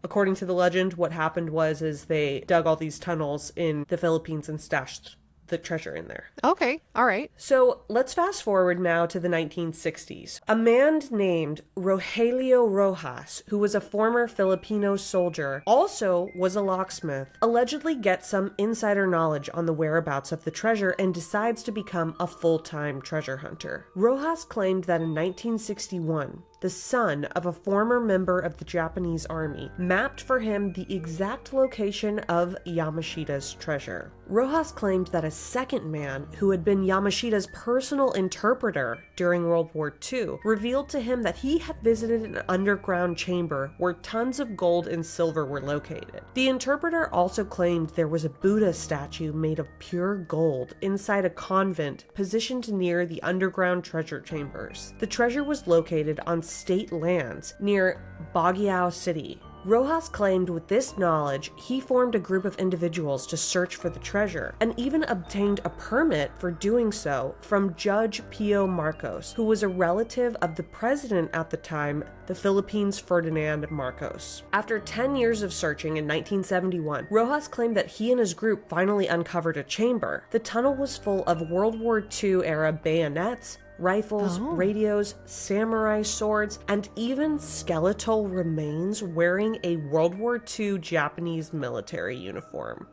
according to the legend, what happened was they dug all these tunnels in the Philippines and stashed the treasure in there. Okay, all right. So let's fast forward now to the 1960s. A man named Rogelio Rojas, who was a former Filipino soldier, also was a locksmith, allegedly gets some insider knowledge on the whereabouts of the treasure and decides to become a full-time treasure hunter. Rojas claimed that in 1961, the son of a former member of the Japanese army mapped for him the exact location of Yamashita's treasure. Rojas claimed that a second man, who had been Yamashita's personal interpreter during World War II, revealed to him that he had visited an underground chamber where tons of gold and silver were located. The interpreter also claimed there was a Buddha statue made of pure gold inside a convent positioned near the underground treasure chambers. The treasure was located on state lands near Baguio City, Rojas claimed with this knowledge, he formed a group of individuals to search for the treasure, and even obtained a permit for doing so from Judge Pio Marcos, who was a relative of the president at the time, the Philippines Ferdinand Marcos. After 10 years of searching in 1971, Rojas claimed that he and his group finally uncovered a chamber. The tunnel was full of World War II era bayonets, rifles, radios, samurai swords, and even skeletal remains wearing a World War II Japanese military uniform.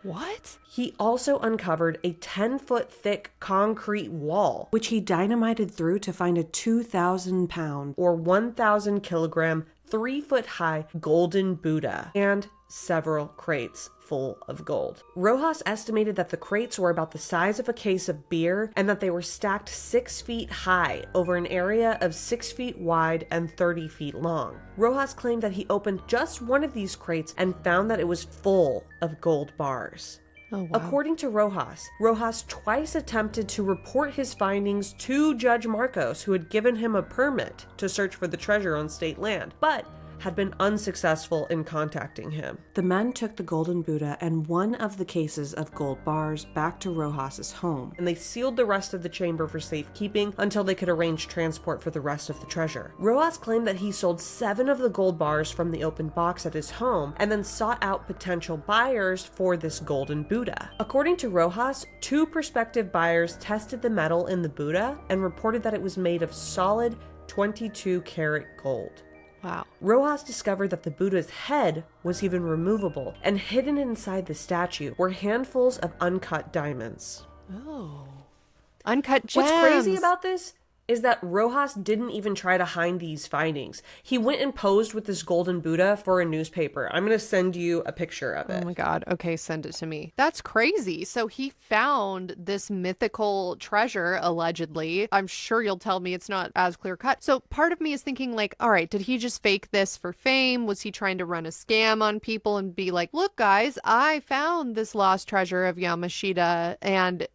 What? He also uncovered a 10-foot thick concrete wall, which he dynamited through to find a 2,000-pound or 1,000-kilogram, 3-foot-high golden Buddha, and several crates full of gold. Rojas estimated that the crates were about the size of a case of beer and that they were stacked 6 feet high over an area of 6 feet wide and 30 feet long. Rojas claimed that he opened just one of these crates and found that it was full of gold bars. Oh, wow. According to Rojas twice attempted to report his findings to Judge Marcos, who had given him a permit to search for the treasure on state land, but had been unsuccessful in contacting him. The men took the golden Buddha and one of the cases of gold bars back to Rojas's home, and they sealed the rest of the chamber for safekeeping until they could arrange transport for the rest of the treasure. Rojas claimed that he sold 7 of the gold bars from the open box at his home and then sought out potential buyers for this golden Buddha. According to Rojas, 2 prospective buyers tested the metal in the Buddha and reported that it was made of solid 22-karat gold. Wow. Rojas discovered that the Buddha's head was even removable, and hidden inside the statue were handfuls of uncut diamonds. Oh. Uncut gems. What's crazy about this is that Rojas didn't even try to hide these findings. He went and posed with this golden Buddha for a newspaper. I'm going to send you a picture of it. Oh my God. Okay, send it to me. That's crazy. So he found this mythical treasure, allegedly. I'm sure you'll tell me it's not as clear cut. So part of me is thinking like, all right, did he just fake this for fame? Was he trying to run a scam on people and be like, look guys, I found this lost treasure of Yamashita and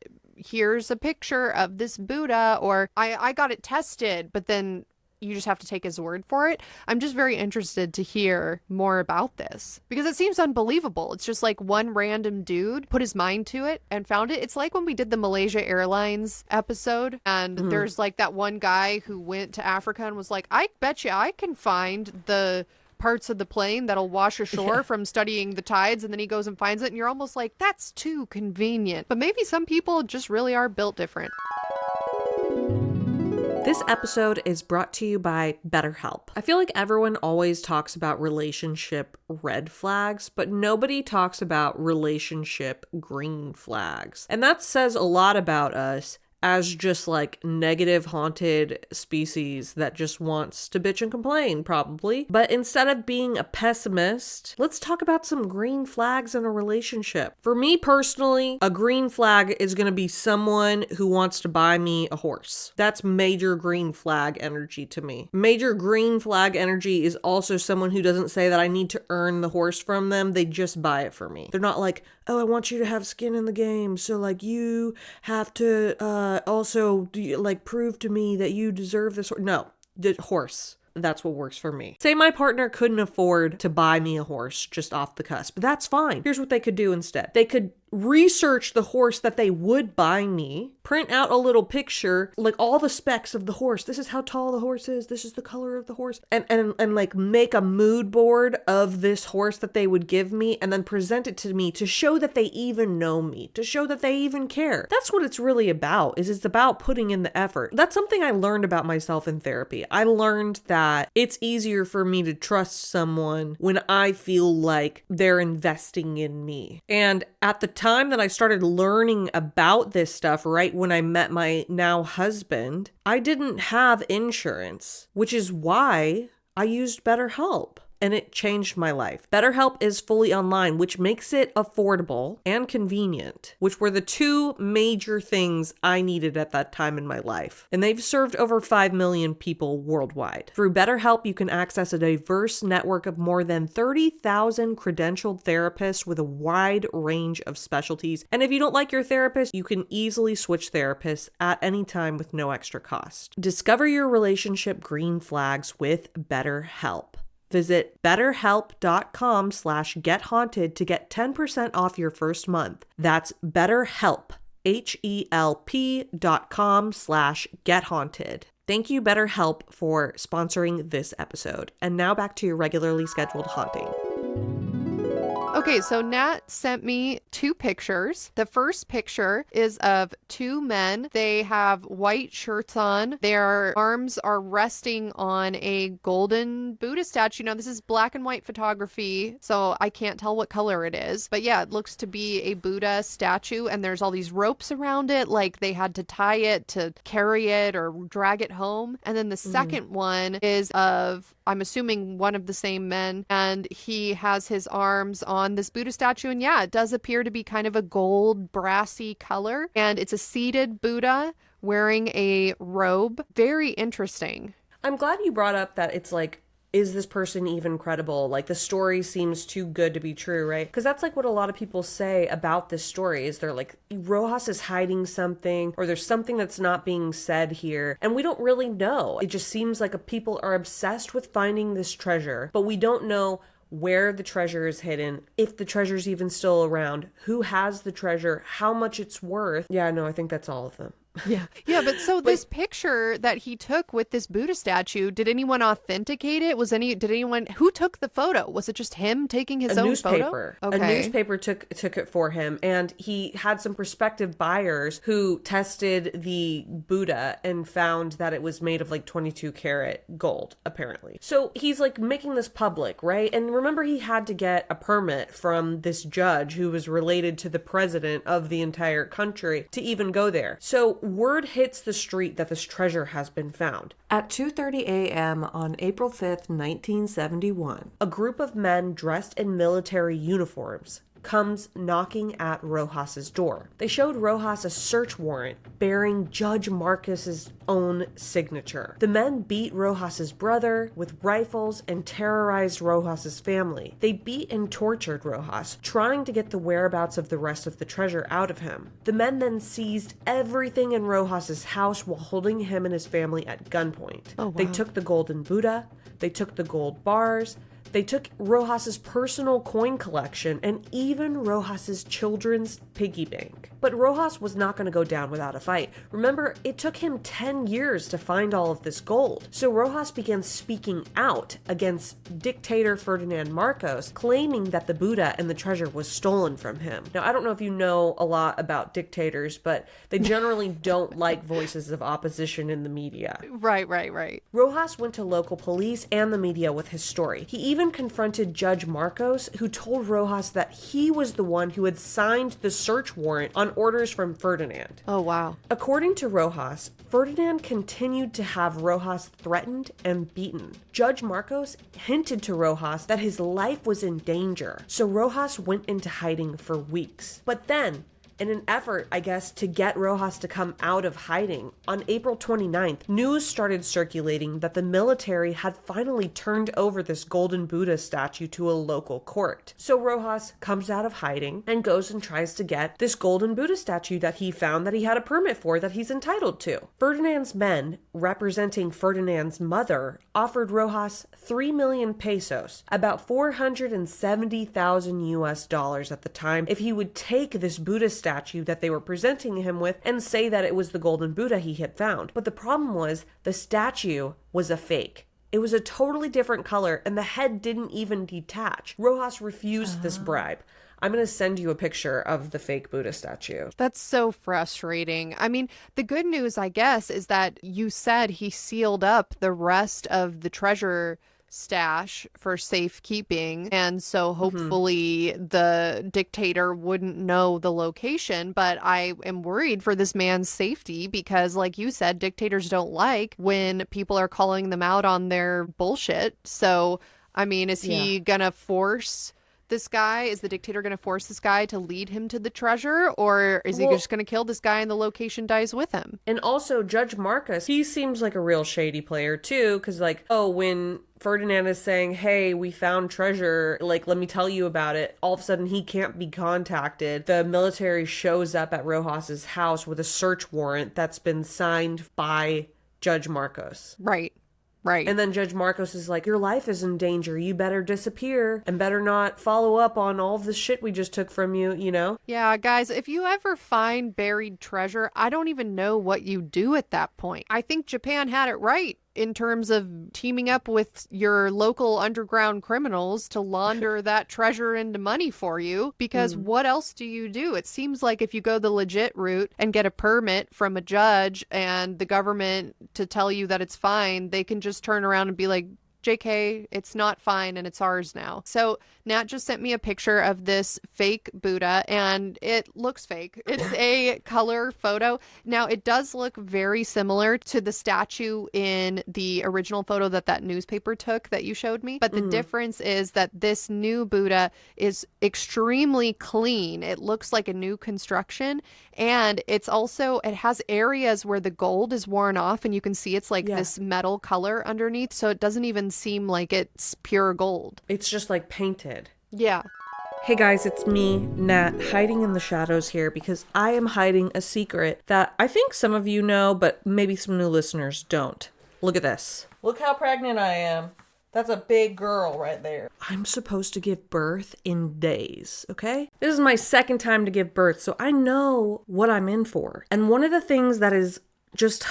here's a picture of this Buddha, or I got it tested, but then you just have to take his word for it. I'm just very interested to hear more about this because it seems unbelievable. It's just like one random dude put his mind to it and found it. It's like when we did the Malaysia Airlines episode and there's like that one guy who went to Africa and was like, I bet you I can find the parts of the plane that'll wash ashore from studying the tides, and then he goes and finds it and you're almost like, that's too convenient. But maybe some people just really are built different. This episode is brought to you by BetterHelp. I feel like everyone always talks about relationship red flags, but nobody talks about relationship green flags. And that says a lot about us as just like negative haunted species that just wants to bitch and complain, probably. But instead of being a pessimist, let's talk about some green flags in a relationship. For me personally, a green flag is going to be someone who wants to buy me a horse. That's major green flag energy to me. Major green flag energy is also someone who doesn't say that I need to earn the horse from them. They just buy it for me. They're not like, oh, I want you to have skin in the game, so like you have to also like prove to me that you deserve this horse. No, the horse. That's what works for me. Say my partner couldn't afford to buy me a horse just off the cusp, but that's fine. Here's what they could do instead. They could research the horse that they would buy me, print out a little picture, like all the specs of the horse. This is how tall the horse is. This is the color of the horse. And like make a mood board of this horse that they would give me and then present it to me to show that they even know me, to show that they even care. That's what it's really about, is it's about putting in the effort. That's something I learned about myself in therapy. I learned that it's easier for me to trust someone when I feel like they're investing in me. And at the time that I started learning about this stuff, right when I met my now husband, I didn't have insurance, which is why I used BetterHelp. And it changed my life. BetterHelp is fully online, which makes it affordable and convenient, which were the 2 major things I needed at that time in my life. And they've served over 5 million people worldwide. Through BetterHelp, you can access a diverse network of more than 30,000 credentialed therapists with a wide range of specialties. And if you don't like your therapist, you can easily switch therapists at any time with no extra cost. Discover your relationship green flags with BetterHelp. Visit betterhelp.com/gethaunted to get 10% off your first month. That's BetterHelp, HELP.com/gethaunted. Thank you, BetterHelp, for sponsoring this episode. And now back to your regularly scheduled haunting. Okay, so Nat sent me 2 pictures. The first picture is of 2 men. They have white shirts on. Their arms are resting on a golden Buddha statue. Now, this is black and white photography, so I can't tell what color it is. But yeah, it looks to be a Buddha statue, and there's all these ropes around it, like they had to tie it to carry it or drag it home. And then the second one is of, I'm assuming, one of the same men, and he has his arms on this Buddha statue, and yeah, it does appear to be kind of a gold brassy color, and it's a seated Buddha wearing a robe. Very interesting. I'm glad you brought up that it's like, is this person even credible? Like, the story seems too good to be true, right? Because that's like what a lot of people say about this story, is they're like, Rojas is hiding something, or there's something that's not being said here, and we don't really know. It just seems like people are obsessed with finding this treasure, but we don't know where the treasure is hidden, if the treasure's even still around, who has the treasure, how much it's worth. Yeah, no, I think that's all of them. Yeah. Yeah, but so this picture that he took with this Buddha statue, did anyone authenticate it? Who took the photo? Was it just him taking his own photo? A newspaper took it for him, and he had some prospective buyers who tested the Buddha and found that it was made of like 22 karat gold, apparently. So he's like making this public, right? And remember, he had to get a permit from this judge who was related to the president of the entire country to even go there. So word hits the street that this treasure has been found. At 2:30 a.m. on April 5th, 1971, a group of men dressed in military uniforms comes knocking at Rojas's door. They showed Rojas a search warrant bearing Judge Marcus's own signature. The men beat Rojas's brother with rifles and terrorized Rojas's family. They beat and tortured Rojas, trying to get the whereabouts of the rest of the treasure out of him. The men then seized everything in Rojas's house while holding him and his family at gunpoint. Oh, wow. They took the golden Buddha, they took the gold bars, they took Rojas's personal coin collection, and even Rojas's children's piggy bank. But Rojas was not going to go down without a fight. Remember, it took him 10 years to find all of this gold. So Rojas began speaking out against dictator Ferdinand Marcos, claiming that the Buddha and the treasure was stolen from him. Now, I don't know if you know a lot about dictators, but they generally don't like voices of opposition in the media. Right. Rojas went to local police and the media with his story. He even confronted Judge Marcos, who told Rojas that he was the one who had signed the search warrant on orders from Ferdinand. Oh, wow. According to Rojas, Ferdinand continued to have Rojas threatened and beaten. Judge Marcos hinted to Rojas that his life was in danger, so Rojas went into hiding for weeks. But then, in an effort, I guess, to get Rojas to come out of hiding, on April 29th, news started circulating that the military had finally turned over this golden Buddha statue to a local court. So Rojas comes out of hiding and goes and tries to get this golden Buddha statue that he found that he had a permit for, that he's entitled to. Ferdinand's men, representing Ferdinand's mother, offered Rojas 3 million pesos, about $470,000 US at the time, if he would take this Buddha statue that they were presenting him with and say that it was the golden Buddha he had found. But the problem was, the statue was a fake. It was a totally different color, and the head didn't even detach. Rojas refused this bribe. I'm going to send you a picture of the fake Buddha statue. That's so frustrating. I mean, the good news, I guess, is that you said he sealed up the rest of the treasure stash for safekeeping, and so hopefully the dictator wouldn't know the location. But I am worried for this man's safety because, like you said, dictators don't like when people are calling them out on their bullshit. So I mean, is he gonna force this guy? Is the dictator going to force this guy to lead him to the treasure, or is he just going to kill this guy and the location dies with him? And also, Judge Marcus, he seems like a real shady player too, because like, oh, when Ferdinand is saying, hey, we found treasure, like, let me tell you about it, all of a sudden he can't be contacted. The military shows up at Rojas's house with a search warrant that's been signed by Judge Marcos. Right. Right. And then Judge Marcos is like, your life is in danger. You better disappear and better not follow up on all the shit we just took from you, you know? Yeah, guys, if you ever find buried treasure, I don't even know what you do at that point. I think Japan had it right in terms of teaming up with your local underground criminals to launder that treasure into money for you, because what else do you do? It seems like if you go the legit route and get a permit from a judge and the government to tell you that it's fine, they can just turn around and be like, JK, it's not fine and it's ours now. So Nat just sent me a picture of this fake Buddha and it looks fake. It's a color photo. Now it does look very similar to the statue in the original photo that newspaper took that you showed me. But the difference is that this new Buddha is extremely clean. It looks like a new construction, and it has areas where the gold is worn off and you can see it's like this metal color underneath. So it doesn't even seem like it's pure gold. It's just like painted. Yeah. Hey guys, it's me, Nat, hiding in the shadows here because I am hiding a secret that I think some of you know, but maybe some new listeners don't. Look at this. Look how pregnant I am. That's a big girl right there. I'm supposed to give birth in days, okay? This is my second time to give birth, so I know what I'm in for. And one of the things that is just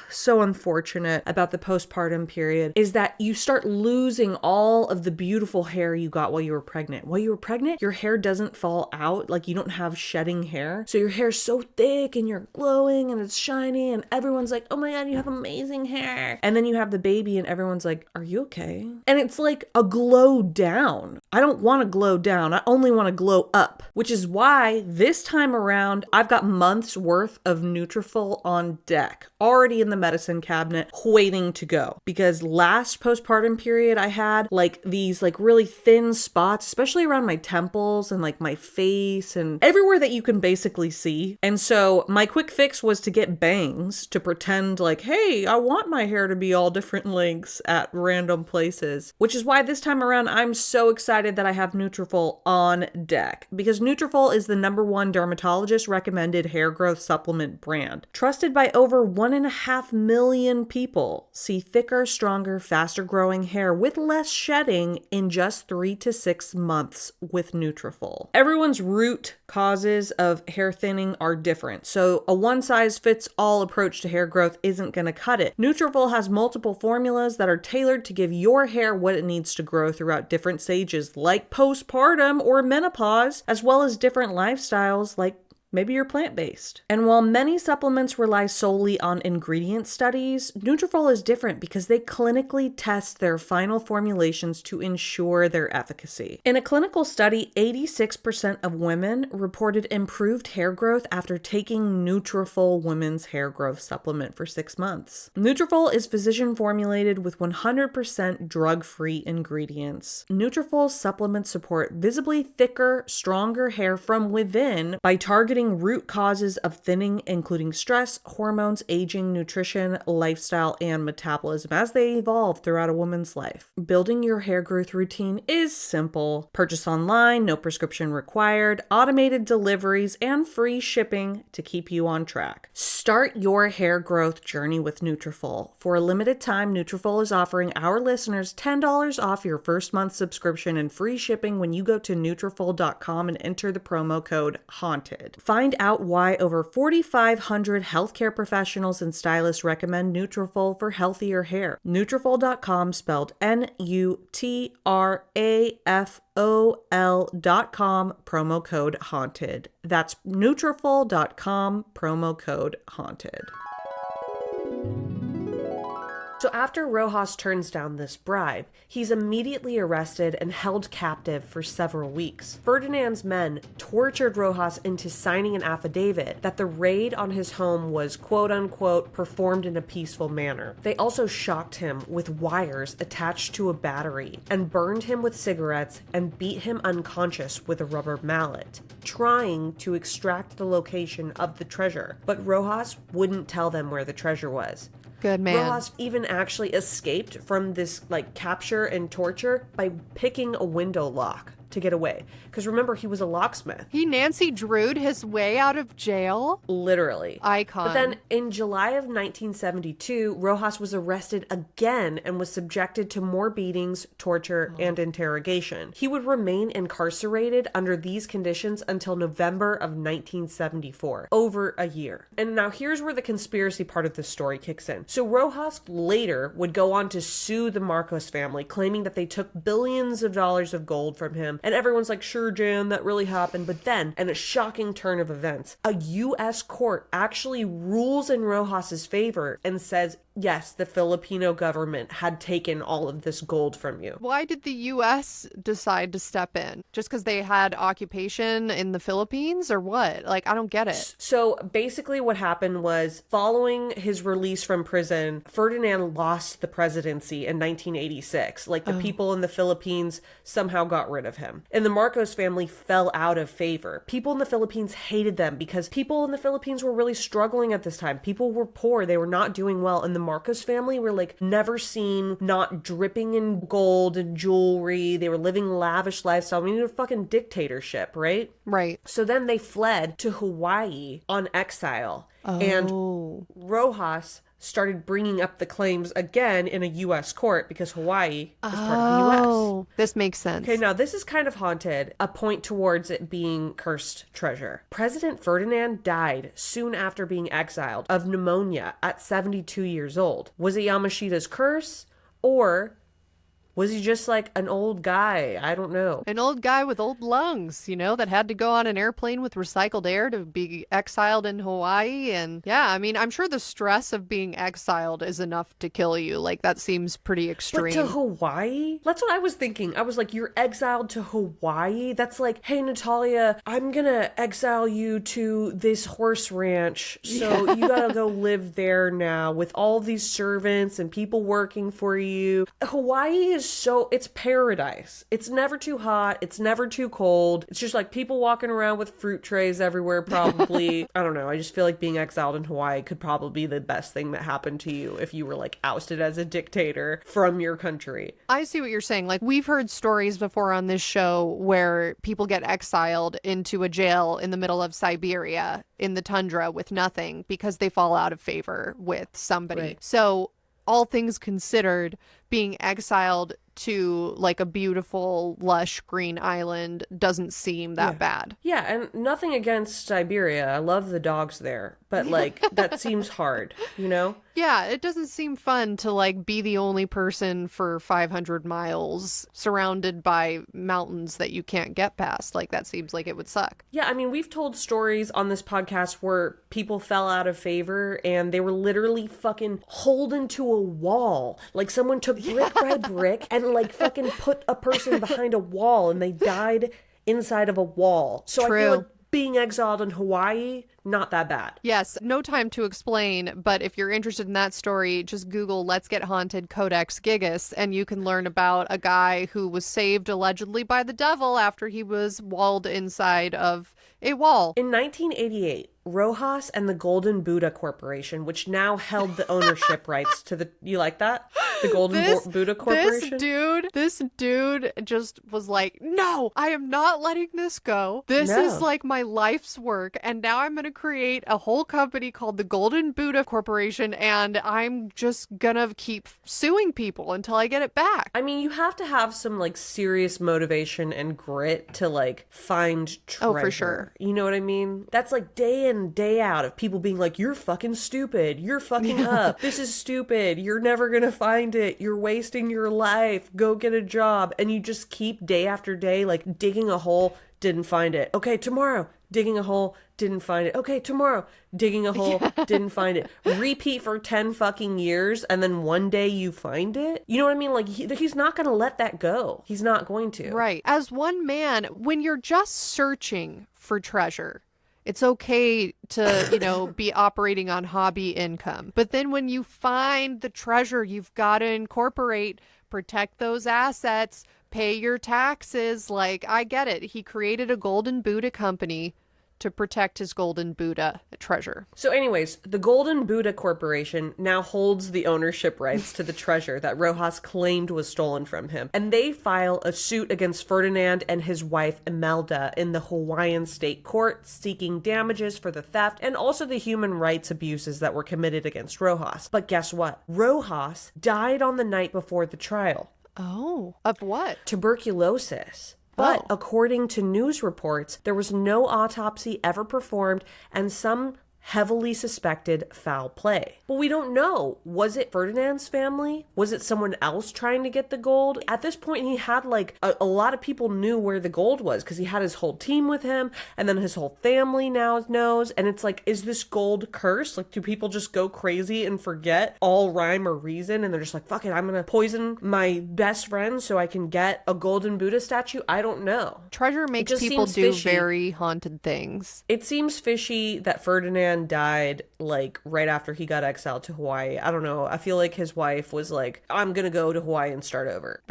so unfortunate about the postpartum period is that you start losing all of the beautiful hair you got while you were pregnant. While you were pregnant, your hair doesn't fall out, like you don't have shedding hair. So your hair's so thick and you're glowing and it's shiny and everyone's like, oh my God, you have amazing hair. And then you have the baby and everyone's like, are you okay? And it's like a glow down. I don't want to glow down. I only want to glow up, which is why this time around, I've got months worth of NUTRAFOL on deck, already in the medicine cabinet waiting to go, because last postpartum period I had like these like really thin spots, especially around my temples and like my face and everywhere that you can basically see. And so my quick fix was to get bangs to pretend like, hey, I want my hair to be all different lengths at random places, which is why this time around I'm so excited that I have NUTRAFOL on deck, because NUTRAFOL is the #1 dermatologist recommended hair growth supplement brand, trusted by over 1.5 million people. See thicker, stronger, faster growing hair with less shedding in just 3 to 6 months with NUTRAFOL. Everyone's root causes of hair thinning are different, so a one-size-fits-all approach to hair growth isn't going to cut it. NUTRAFOL has multiple formulas that are tailored to give your hair what it needs to grow throughout different stages like postpartum or menopause, as well as different lifestyles like maybe you're plant-based. And while many supplements rely solely on ingredient studies, NUTRAFOL is different because they clinically test their final formulations to ensure their efficacy. In a clinical study, 86% of women reported improved hair growth after taking NUTRAFOL Women's Hair Growth Supplement for 6 months. NUTRAFOL is physician formulated with 100% drug-free ingredients. NUTRAFOL supplements support visibly thicker, stronger hair from within by targeting root causes of thinning, including stress, hormones, aging, nutrition, lifestyle, and metabolism as they evolve throughout a woman's life. Building your hair growth routine is simple. Purchase online, no prescription required, automated deliveries, and free shipping to keep you on track. Start your hair growth journey with NUTRAFOL. For a limited time, NUTRAFOL is offering our listeners $10 off your first month subscription and free shipping when you go to NUTRAFOL.com and enter the promo code HAUNTED. Find out why over 4,500 healthcare professionals and stylists recommend NUTRAFOL for healthier hair. NUTRAFOL.com, spelled NUTRAFOL.com, promo code HAUNTED. That's NUTRAFOL.com, promo code HAUNTED. So after Rojas turns down this bribe, he's immediately arrested and held captive for several weeks. Ferdinand's men tortured Rojas into signing an affidavit that the raid on his home was quote-unquote performed in a peaceful manner. They also shocked him with wires attached to a battery and burned him with cigarettes and beat him unconscious with a rubber mallet, trying to extract the location of the treasure. But Rojas wouldn't tell them where the treasure was. Good man. Rojas even actually escaped from this capture and torture by picking a window lock. to get away. Because remember, he was a locksmith. He Nancy Drew'd his way out of jail? Literally. Icon. But then in July of 1972, Rojas was arrested again and was subjected to more beatings, torture, and interrogation. He would remain incarcerated under these conditions until November of 1974. Over a year. And now here's where the conspiracy part of this story kicks in. So Rojas later would go on to sue the Marcos family, claiming that they took billions of dollars of gold from him. And everyone's like, sure, Jan, that really happened. But then, in a shocking turn of events, a U.S. court actually rules in Rojas's favor and says, yes, the Filipino government had taken all of this gold from you. Why did the U.S. decide to step in? Just because they had occupation in the Philippines or what? Like, I don't get it. So basically what happened was, following his release from prison, Ferdinand lost the presidency in 1986. Like, the people in the Philippines somehow got rid of him. And the Marcos family fell out of favor. People in the Philippines hated them because people in the Philippines were really struggling at this time. People were poor. They were not doing well. And the Marcos family were like never seen, not dripping in gold and jewelry. They were living lavish lifestyle. I mean, a fucking dictatorship, right? Right. So then they fled to Hawaii on exile. And Rojas started bringing up the claims again in a U.S. court because Hawaii is part of the U.S. Oh, this makes sense. Okay, now this is kind of haunted, a point towards it being cursed treasure. President Ferdinand died soon after being exiled of pneumonia at 72 years old. Was it Yamashita's curse, or was he just like an old guy? I don't know. An old guy with old lungs, you know, that had to go on an airplane with recycled air to be exiled in Hawaii. And yeah, I mean, I'm sure the stress of being exiled is enough to kill you. Like, that seems pretty extreme. But to Hawaii? That's what I was thinking. I was like, you're exiled to Hawaii? That's like, hey, Natalia, I'm gonna exile you to this horse ranch. So you gotta go live there now with all these servants and people working for you. Hawaii is it's paradise. It's never too hot. It's never too cold. It's just like people walking around with fruit trays everywhere, probably. I don't know. I just feel like being exiled in Hawaii could probably be the best thing that happened to you if you were like ousted as a dictator from your country. I see what you're saying. Like, we've heard stories before on this show where people get exiled into a jail in the middle of Siberia in the tundra with nothing because they fall out of favor with somebody. Right. So, all things considered, being exiled to like a beautiful, lush green island doesn't seem that bad. Yeah, and nothing against Siberia. I love the dogs there, but like that seems hard, you know? Yeah, it doesn't seem fun to like be the only person for 500 miles surrounded by mountains that you can't get past. Like, that seems like it would suck. Yeah, I mean, we've told stories on this podcast where people fell out of favor and they were literally fucking holden to a wall. Like, someone took brick by brick and like fucking put a person behind a wall and they died inside of a wall. So True. I feel like being exiled in Hawaii, not that bad. Yes, no time to explain, but if you're interested in that story, just Google Let's Get Haunted Codex Gigas, and you can learn about a guy who was saved allegedly by the devil after he was walled inside of a wall. In 1988, Rojas and the Golden Buddha Corporation, which now held the ownership rights to the... You like that? The Golden Buddha Corporation? This dude just was like, no, I am not letting this go. This is like my life's work, and now I'm going to create a whole company called the Golden Buddha Corporation, and I'm just gonna keep suing people until I get it back. I mean, you have to have some like serious motivation and grit to like find treasure. Oh, for sure. You know what I mean? That's like day in, day out of people being like, you're fucking stupid. You're fucking up. This is stupid. You're never gonna find it. You're wasting your life. Go get a job. And you just keep day after day like digging a hole, didn't find it. Okay, tomorrow. Digging a hole, didn't find it. Okay, tomorrow. Digging a hole, didn't find it. Repeat for 10 fucking years, and then one day you find it? You know what I mean? Like, he's not going to let that go. He's not going to. Right. As one man, when you're just searching for treasure, it's okay to, you know, be operating on hobby income. But then when you find the treasure, you've got to incorporate, protect those assets, pay your taxes. Like, I get it. He created a Golden Buddha company to protect his golden Buddha treasure. So anyways, the Golden Buddha Corporation now holds the ownership rights to the treasure that Rojas claimed was stolen from him. And they file a suit against Ferdinand and his wife Imelda in the Hawaiian state court, seeking damages for the theft and also the human rights abuses that were committed against Rojas. But guess what? Rojas died on the night before the trial. Oh, of what? Tuberculosis. But according to news reports, there was no autopsy ever performed and some heavily suspected foul play. But we don't know. Was it Ferdinand's family? Was it someone else trying to get the gold? At this point, he had like a lot of people knew where the gold was because he had his whole team with him, and then his whole family now knows. And it's like, is this gold cursed? Like, do people just go crazy and forget all rhyme or reason? And they're just like, fuck it, I'm gonna poison my best friend so I can get a golden Buddha statue? I don't know. Treasure makes people do very haunted things. It seems fishy that Ferdinand died like right after he got exiled to Hawaii. I don't know. I feel like his wife was like, I'm gonna go to Hawaii and start over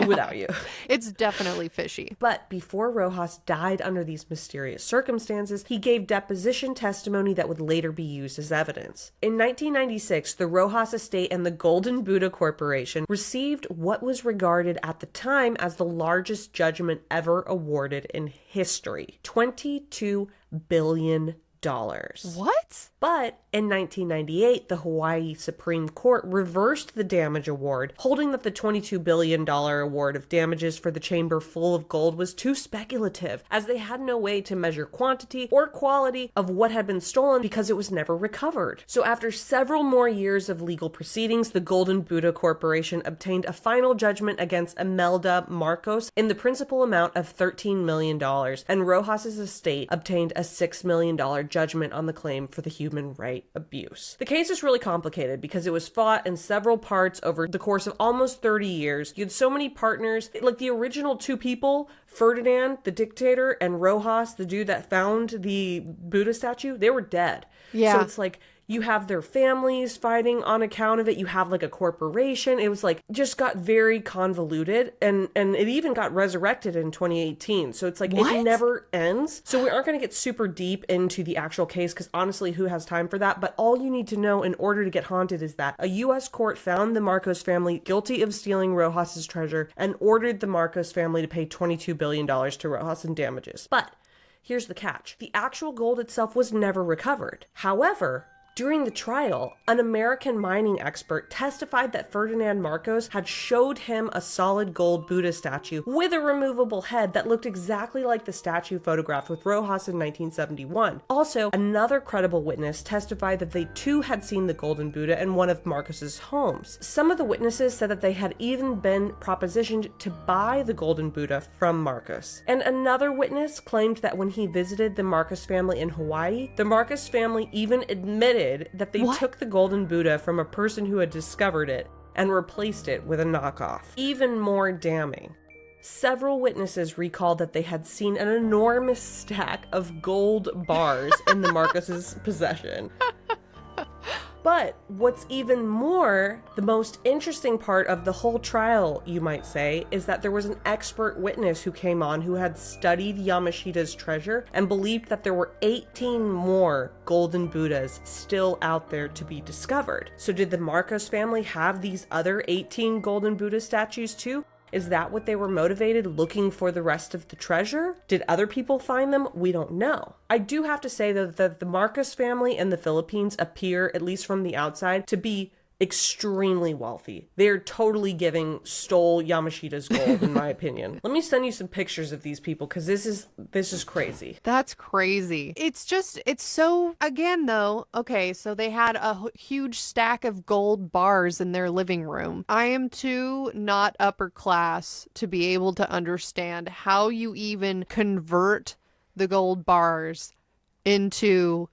without you. It's definitely fishy. But before Rojas died under these mysterious circumstances, he gave deposition testimony that would later be used as evidence. In 1996, the Rojas estate and the Golden Buddha Corporation received what was regarded at the time as the largest judgment ever awarded in history. $22 billion. What? But in 1998, the Hawaii Supreme Court reversed the damage award, holding that the $22 billion award of damages for the chamber full of gold was too speculative, as they had no way to measure quantity or quality of what had been stolen because it was never recovered. So after several more years of legal proceedings, the Golden Buddha Corporation obtained a final judgment against Imelda Marcos in the principal amount of $13 million, and Rojas's estate obtained a $6 million judgment on the claim for the human right abuse. The case is really complicated because it was fought in several parts over the course of almost 30 years. You had so many partners, like the original two people, Ferdinand, the dictator, and Rojas, the dude that found the Buddha statue, they were dead. Yeah. So it's like, you have their families fighting on account of it. You have like a corporation. It was like, just got very convoluted, and it even got resurrected in 2018. So it's like, What? it never ends. So we aren't going to get super deep into the actual case because honestly, who has time for that? But all you need to know in order to get haunted is that a U.S. court found the Marcos family guilty of stealing Rojas's treasure and ordered the Marcos family to pay $22 billion to Rojas in damages. But here's the catch. The actual gold itself was never recovered. However, during the trial, an American mining expert testified that Ferdinand Marcos had showed him a solid gold Buddha statue with a removable head that looked exactly like the statue photographed with Rojas in 1971. Also, another credible witness testified that they too had seen the golden Buddha in one of Marcos's homes. Some of the witnesses said that they had even been propositioned to buy the golden Buddha from Marcos. And another witness claimed that when he visited the Marcos family in Hawaii, the Marcos family even admitted that they took the golden Buddha from a person who had discovered it and replaced it with a knockoff. Even more damning, several witnesses recalled that they had seen an enormous stack of gold bars in the Marcos's possession. But what's even more, the most interesting part of the whole trial, you might say, is that there was an expert witness who came on who had studied Yamashita's treasure and believed that there were 18 more golden Buddhas still out there to be discovered. So did the Marcos family have these other 18 golden Buddha statues too? Is that what they were motivated, looking for the rest of the treasure? Did other people find them? We don't know. I do have to say that the Marcos family in the Philippines appear, at least from the outside, to be extremely wealthy. They're totally stole Yamashita's gold, in my opinion. Let me send you some pictures of these people because this is crazy. That's crazy. It's so, again though, okay, so they had a huge stack of gold bars in their living room. I am too not upper class to be able to understand how you even convert the gold bars into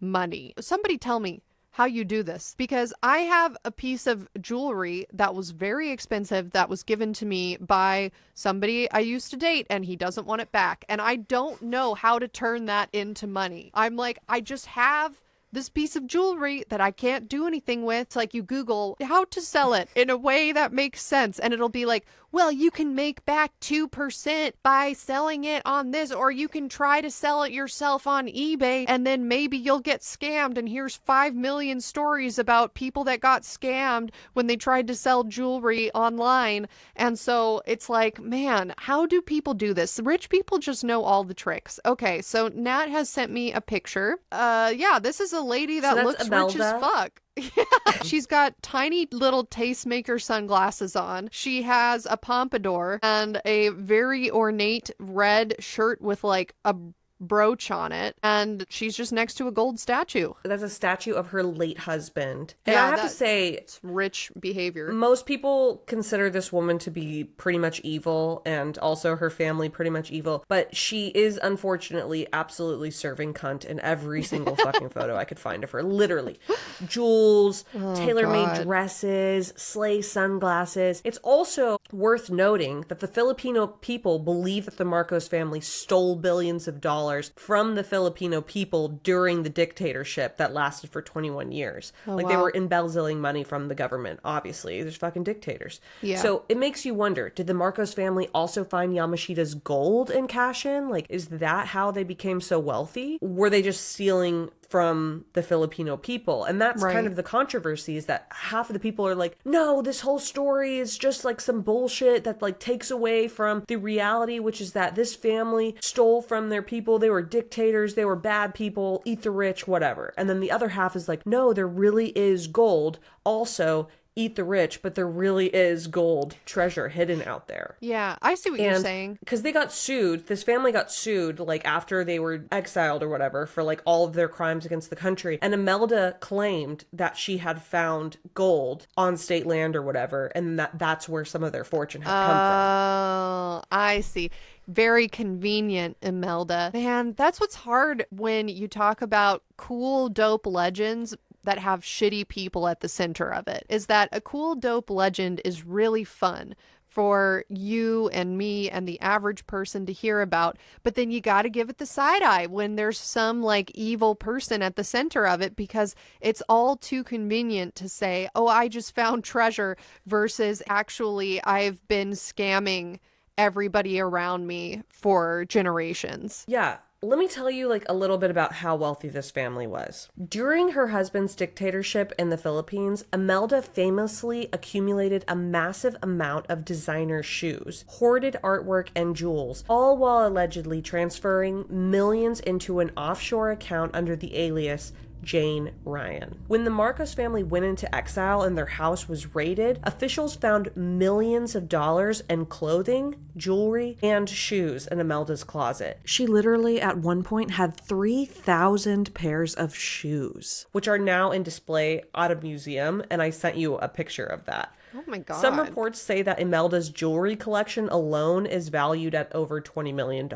money. Somebody tell me how you do this, because I have a piece of jewelry that was very expensive that was given to me by somebody I used to date, and he doesn't want it back, and I don't know how to turn that into money. I'm like, I just have this piece of jewelry that I can't do anything with. It's like you Google how to sell it in a way that makes sense. And it'll be like, well, you can make back 2% by selling it on this, or you can try to sell it yourself on eBay and then maybe you'll get scammed. And here's 5 million stories about people that got scammed when they tried to sell jewelry online. And so it's like, man, how do people do this? Rich people just know all the tricks. Okay, so Nat has sent me a picture. Yeah, this is a lady that looks rich as fuck. Yeah, she's got tiny little tastemaker sunglasses on. She has a pompadour and a very ornate red shirt with like a brooch on it, and she's just next to a gold statue. That's a statue of her late husband. And Yeah, I have to say, it's rich behavior. most people consider this woman to be pretty much evil, and also her family pretty much evil, but she is unfortunately absolutely serving cunt in every single fucking photo I could find of her. Literally. Jewels, tailor-made dresses, sleigh sunglasses. It's also worth noting that the Filipino people believe that the Marcos family stole billions of dollars from the Filipino people during the dictatorship that lasted for 21 years. They were embezzling money from the government, obviously. There's fucking dictators. Yeah. So it makes you wonder, did the Marcos family also find Yamashita's gold and cash in? Like, is that how they became so wealthy? Were they just stealing from the Filipino people? And that's kind of the controversy, is that half of the people are like, no, this whole story is just like some bullshit that like takes away from the reality, which is that this family stole from their people. They were dictators. They were bad people, eat the rich, whatever. And then the other half is like, no, there really is gold. Also, eat the rich, but there really is gold treasure hidden out there. Yeah, I see what you're saying. Because they got sued, this family got sued, like, after they were exiled or whatever, for, like, all of their crimes against the country. And Imelda claimed that she had found gold on state land or whatever, and that's where some of their fortune had come from. Oh, I see. Very convenient, Imelda. Man, that's what's hard when you talk about cool, dope legends that have shitty people at the center of it, is that a cool, dope legend is really fun for you and me and the average person to hear about, but then you got to give it the side eye when there's some like evil person at the center of it, because it's all too convenient to say, oh, I just found treasure, versus actually I've been scamming everybody around me for generations. Yeah. Let me tell you like a little bit about how wealthy this family was. During her husband's dictatorship in the Philippines, Imelda famously accumulated a massive amount of designer shoes, hoarded artwork, and jewels, all while allegedly transferring millions into an offshore account under the alias Jane Ryan. When the Marcos family went into exile and their house was raided, officials found millions of dollars in clothing, jewelry, and shoes in Imelda's closet. She literally at one point had 3,000 pairs of shoes, which are now in display at a museum, and I sent you a picture of that. Oh my God. Some reports say that Imelda's jewelry collection alone is valued at over $20 million.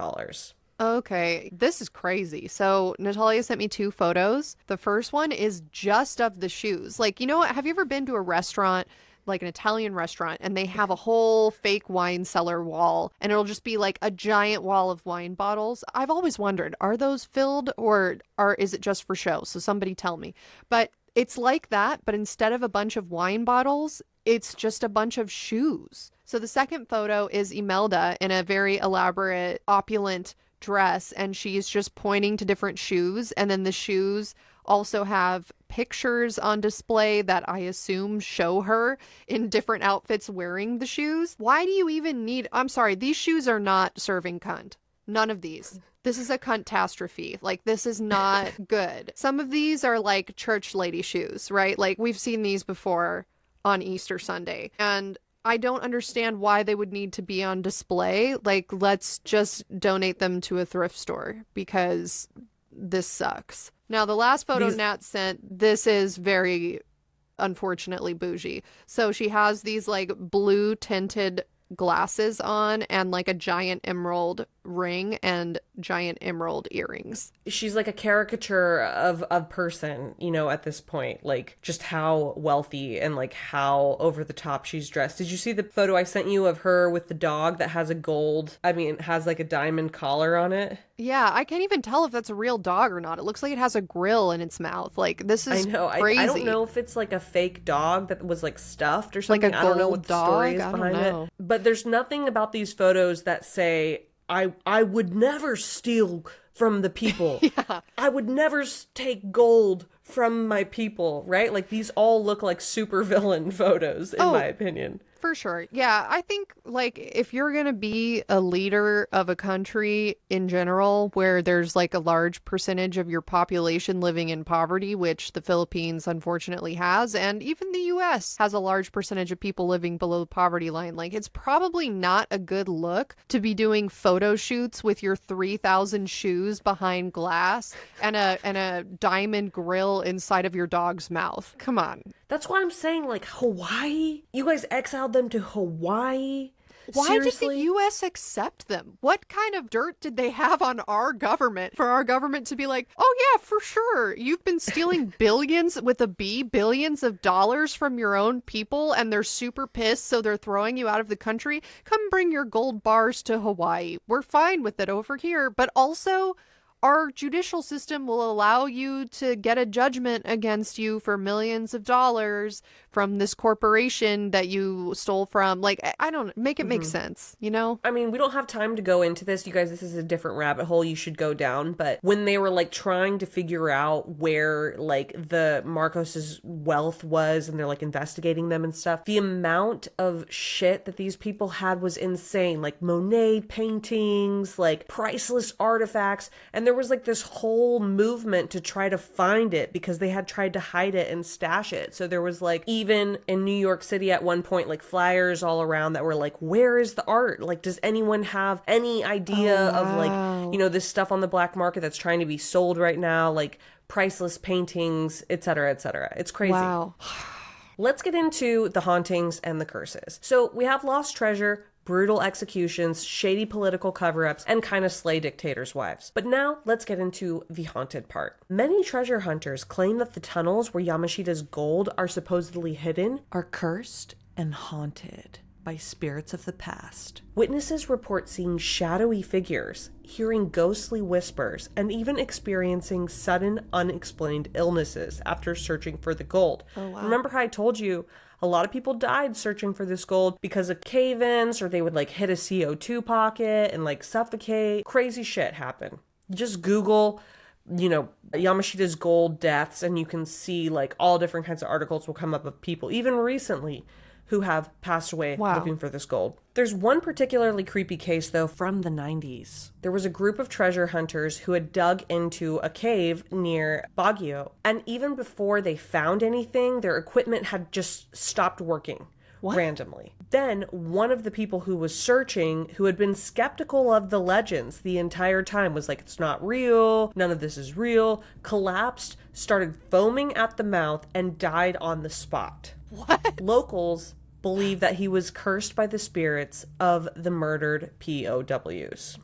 Okay, this is crazy. So Natalia sent me 2 photos. The first one is just of the shoes. Like, you know what? Have you ever been to a restaurant, like an Italian restaurant, and they have a whole fake wine cellar wall, and it'll just be like a giant wall of wine bottles? I've always wondered, are those filled, or is it just for show? So somebody tell me. But it's like that, but instead of a bunch of wine bottles, it's just a bunch of shoes. So the second photo is Imelda in a very elaborate, opulent dress, and she's just pointing to different shoes, and then the shoes also have pictures on display that I assume show her in different outfits wearing the shoes. Why do you even need... I'm sorry, these shoes are not serving cunt. None of these. This is a cuntastrophe. Like, this is not good. Some of these are like church lady shoes, right? Like, we've seen these before on Easter Sunday, and I don't understand why they would need to be on display. Like, let's just donate them to a thrift store, because this sucks. Now, the last photo Nat sent, this is very, unfortunately, bougie. So she has these, like, blue tinted glasses on and, like, a giant emerald ring and giant emerald earrings. She's like a caricature of a person, you know, at this point, like just how wealthy and like how over the top she's dressed. Did you see the photo I sent you of her with the dog that has has like a diamond collar on it? Yeah, I can't even tell if that's a real dog or not. It looks like it has a grill in its mouth. Like, this is crazy. I don't know if it's like a fake dog that was like stuffed or something. Like a I don't know gold what the story is dog? behind I don't know. it. But there's nothing about these photos that say, I would never steal from the people. Yeah. I would never take gold from my people, right? Like, these all look like supervillain photos, in my opinion. For sure. Yeah, I think, like, if you're going to be a leader of a country in general where there's, like, a large percentage of your population living in poverty, which the Philippines unfortunately has, and even the U.S. has a large percentage of people living below the poverty line, like, it's probably not a good look to be doing photo shoots with your 3,000 shoes behind glass and a diamond grill inside of your dog's mouth. Come on. That's why I'm saying, like, Hawaii? You guys exiled them to Hawaii? Why Seriously? did the U.S. accept them? What kind of dirt did they have on our government for our government to be like, oh yeah, for sure, you've been stealing billions of dollars from your own people and they're super pissed, so they're throwing you out of the country? Come bring your gold bars to Hawaii. We're fine with it over here. But also, our judicial system will allow you to get a judgment against you for millions of dollars from this corporation that you stole from. Like, I don't make it make sense, you know? I mean, we don't have time to go into this. You guys, this is a different rabbit hole you should go down. But when they were like trying to figure out where like the Marcos's wealth was and they're like investigating them and stuff, the amount of shit that these people had was insane. Like Monet paintings, like priceless artifacts. And there was like this whole movement to try to find it because they had tried to hide it and stash it. So there was like, even in New York City at one point, like flyers all around that were like, where is the art? Like, does anyone have any idea of like, you know, this stuff on the black market that's trying to be sold right now? Like priceless paintings, etc., etc. It's crazy. Wow. Let's get into the hauntings and the curses. So we have lost treasure, brutal executions, shady political cover-ups, and kind of slay dictators' wives. But now, let's get into the haunted part. Many treasure hunters claim that the tunnels where Yamashita's gold are supposedly hidden are cursed and haunted by spirits of the past. Witnesses report seeing shadowy figures, hearing ghostly whispers, and even experiencing sudden, unexplained illnesses after searching for the gold. Oh, wow. Remember how I told you a lot of people died searching for this gold because of cave-ins, or they would like hit a CO2 pocket and like suffocate. Crazy shit happened. Just Google, you know, Yamashita's gold deaths, and you can see like all different kinds of articles will come up of people, even recently, who have passed away looking for this gold. There's one particularly creepy case, though, from the 90s. There was a group of treasure hunters who had dug into a cave near Baguio, and even before they found anything, their equipment had just stopped working randomly. Then one of the people who was searching, who had been skeptical of the legends the entire time, was like, it's not real, none of this is real, collapsed, started foaming at the mouth, and died on the spot. What? Locals believe that he was cursed by the spirits of the murdered POWs.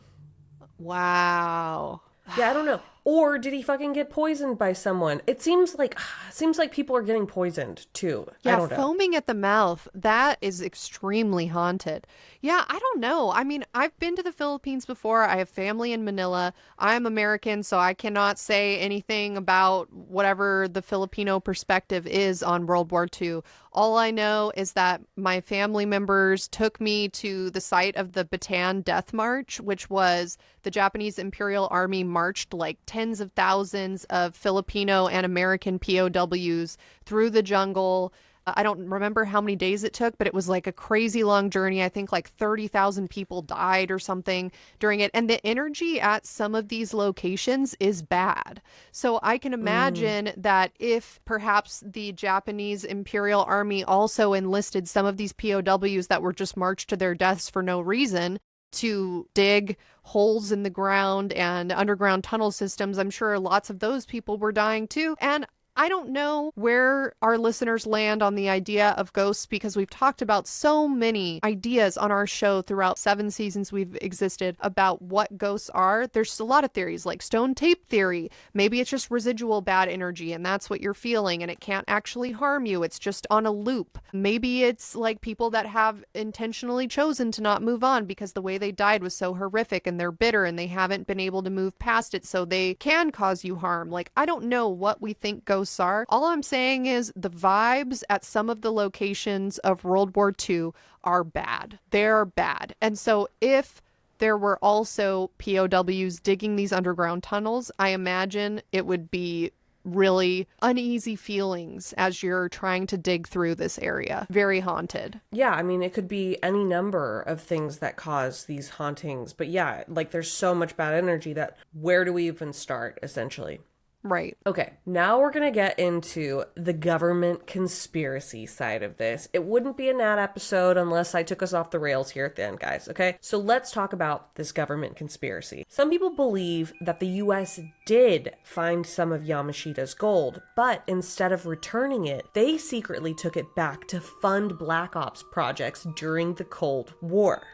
Wow. Yeah, I don't know. Or did he fucking get poisoned by someone? It seems like people are getting poisoned too. Yeah, I don't know. Foaming at the mouth, that is extremely haunted. Yeah, I don't know. I mean, I've been to the Philippines before. I have family in Manila. I'm American, so I cannot say anything about whatever the Filipino perspective is on World War II. All I know is that my family members took me to the site of the Bataan Death March, which was the Japanese Imperial Army marched like tens of thousands of Filipino and American POWs through the jungle. I don't remember how many days it took, but it was like a crazy long journey. I think like 30,000 people died or something during it. And the energy at some of these locations is bad. So I can imagine that if perhaps the Japanese Imperial Army also enlisted some of these POWs that were just marched to their deaths for no reason to dig holes in the ground and underground tunnel systems, I'm sure lots of those people were dying too. And I don't know where our listeners land on the idea of ghosts because we've talked about so many ideas on our show throughout 7 seasons we've existed about what ghosts are. There's a lot of theories like stone tape theory. Maybe it's just residual bad energy and that's what you're feeling and it can't actually harm you. It's just on a loop. Maybe it's like people that have intentionally chosen to not move on because the way they died was so horrific and they're bitter and they haven't been able to move past it, so they can cause you harm. Like, I don't know what we think ghosts are. All I'm saying is the vibes at some of the locations of World War II are bad. They're bad. And so if there were also POWs digging these underground tunnels, I imagine it would be really uneasy feelings as you're trying to dig through this area. Very haunted. Yeah, I mean, it could be any number of things that cause these hauntings. But yeah, like there's so much bad energy that where do we even start, essentially? Right. Okay, now we're going to get into the government conspiracy side of this. It wouldn't be a Nat episode unless I took us off the rails here at the end, guys, okay? So let's talk about this government conspiracy. Some people believe that the US did find some of Yamashita's gold, but instead of returning it, they secretly took it back to fund Black Ops projects during the Cold War.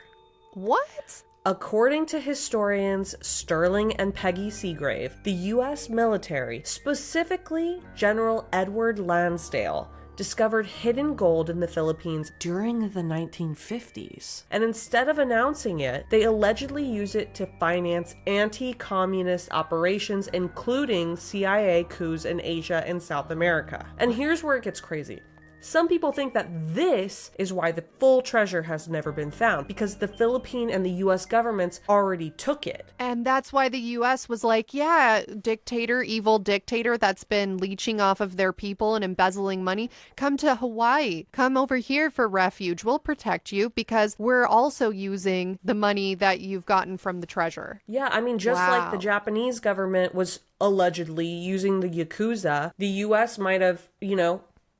What? According to historians Sterling and Peggy Seagrave, the U.S. military, specifically General Edward Lansdale, discovered hidden gold in the Philippines during the 1950s. And instead of announcing it, they allegedly used it to finance anti-communist operations, including CIA coups in Asia and South America. And here's where it gets crazy. Some people think that this is why the full treasure has never been found, because the Philippine and the US governments already took it. And that's why the US was like, yeah, dictator, evil dictator that's been leeching off of their people and embezzling money, come to Hawaii. Come over here for refuge. We'll protect you because we're also using the money that you've gotten from the treasure. Yeah, I mean, just like the Japanese government was allegedly using the Yakuza, the US might have,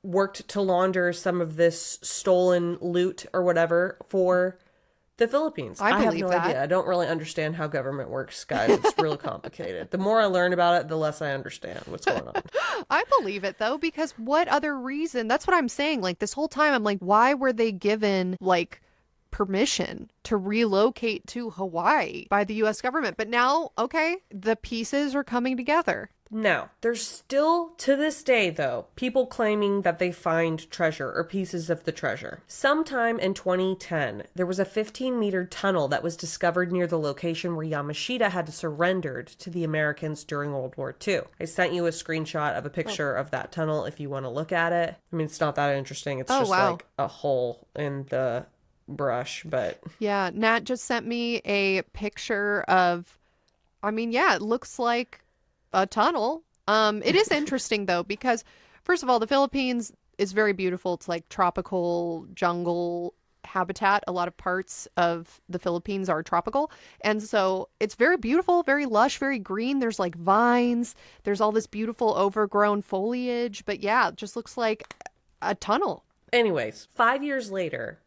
worked to launder some of this stolen loot or whatever for the Philippines. I have no idea. I don't really understand how government works, guys. It's really complicated. The more I learn about it, the less I understand what's going on. I believe it, though, because what other reason? That's what I'm saying. Like, this whole time, I'm like, why were they given, permission to relocate to Hawaii by the U.S. government? But now, okay, the pieces are coming together. Now, there's still, to this day, though, people claiming that they find treasure or pieces of the treasure. Sometime in 2010, there was a 15-meter tunnel that was discovered near the location where Yamashita had surrendered to the Americans during World War II. I sent you a screenshot of a picture of that tunnel if you want to look at it. I mean, it's not that interesting. It's just like a hole in the brush, but... Yeah, Nat just sent me a picture of, it looks like a tunnel. It is interesting though, because first of all, the Philippines is very beautiful. It's like tropical jungle habitat. A lot of parts of the Philippines are tropical. And so it's very beautiful, very lush, very green. There's like vines. There's all this beautiful overgrown foliage. But yeah, it just looks like a tunnel. Anyways, 5 years later,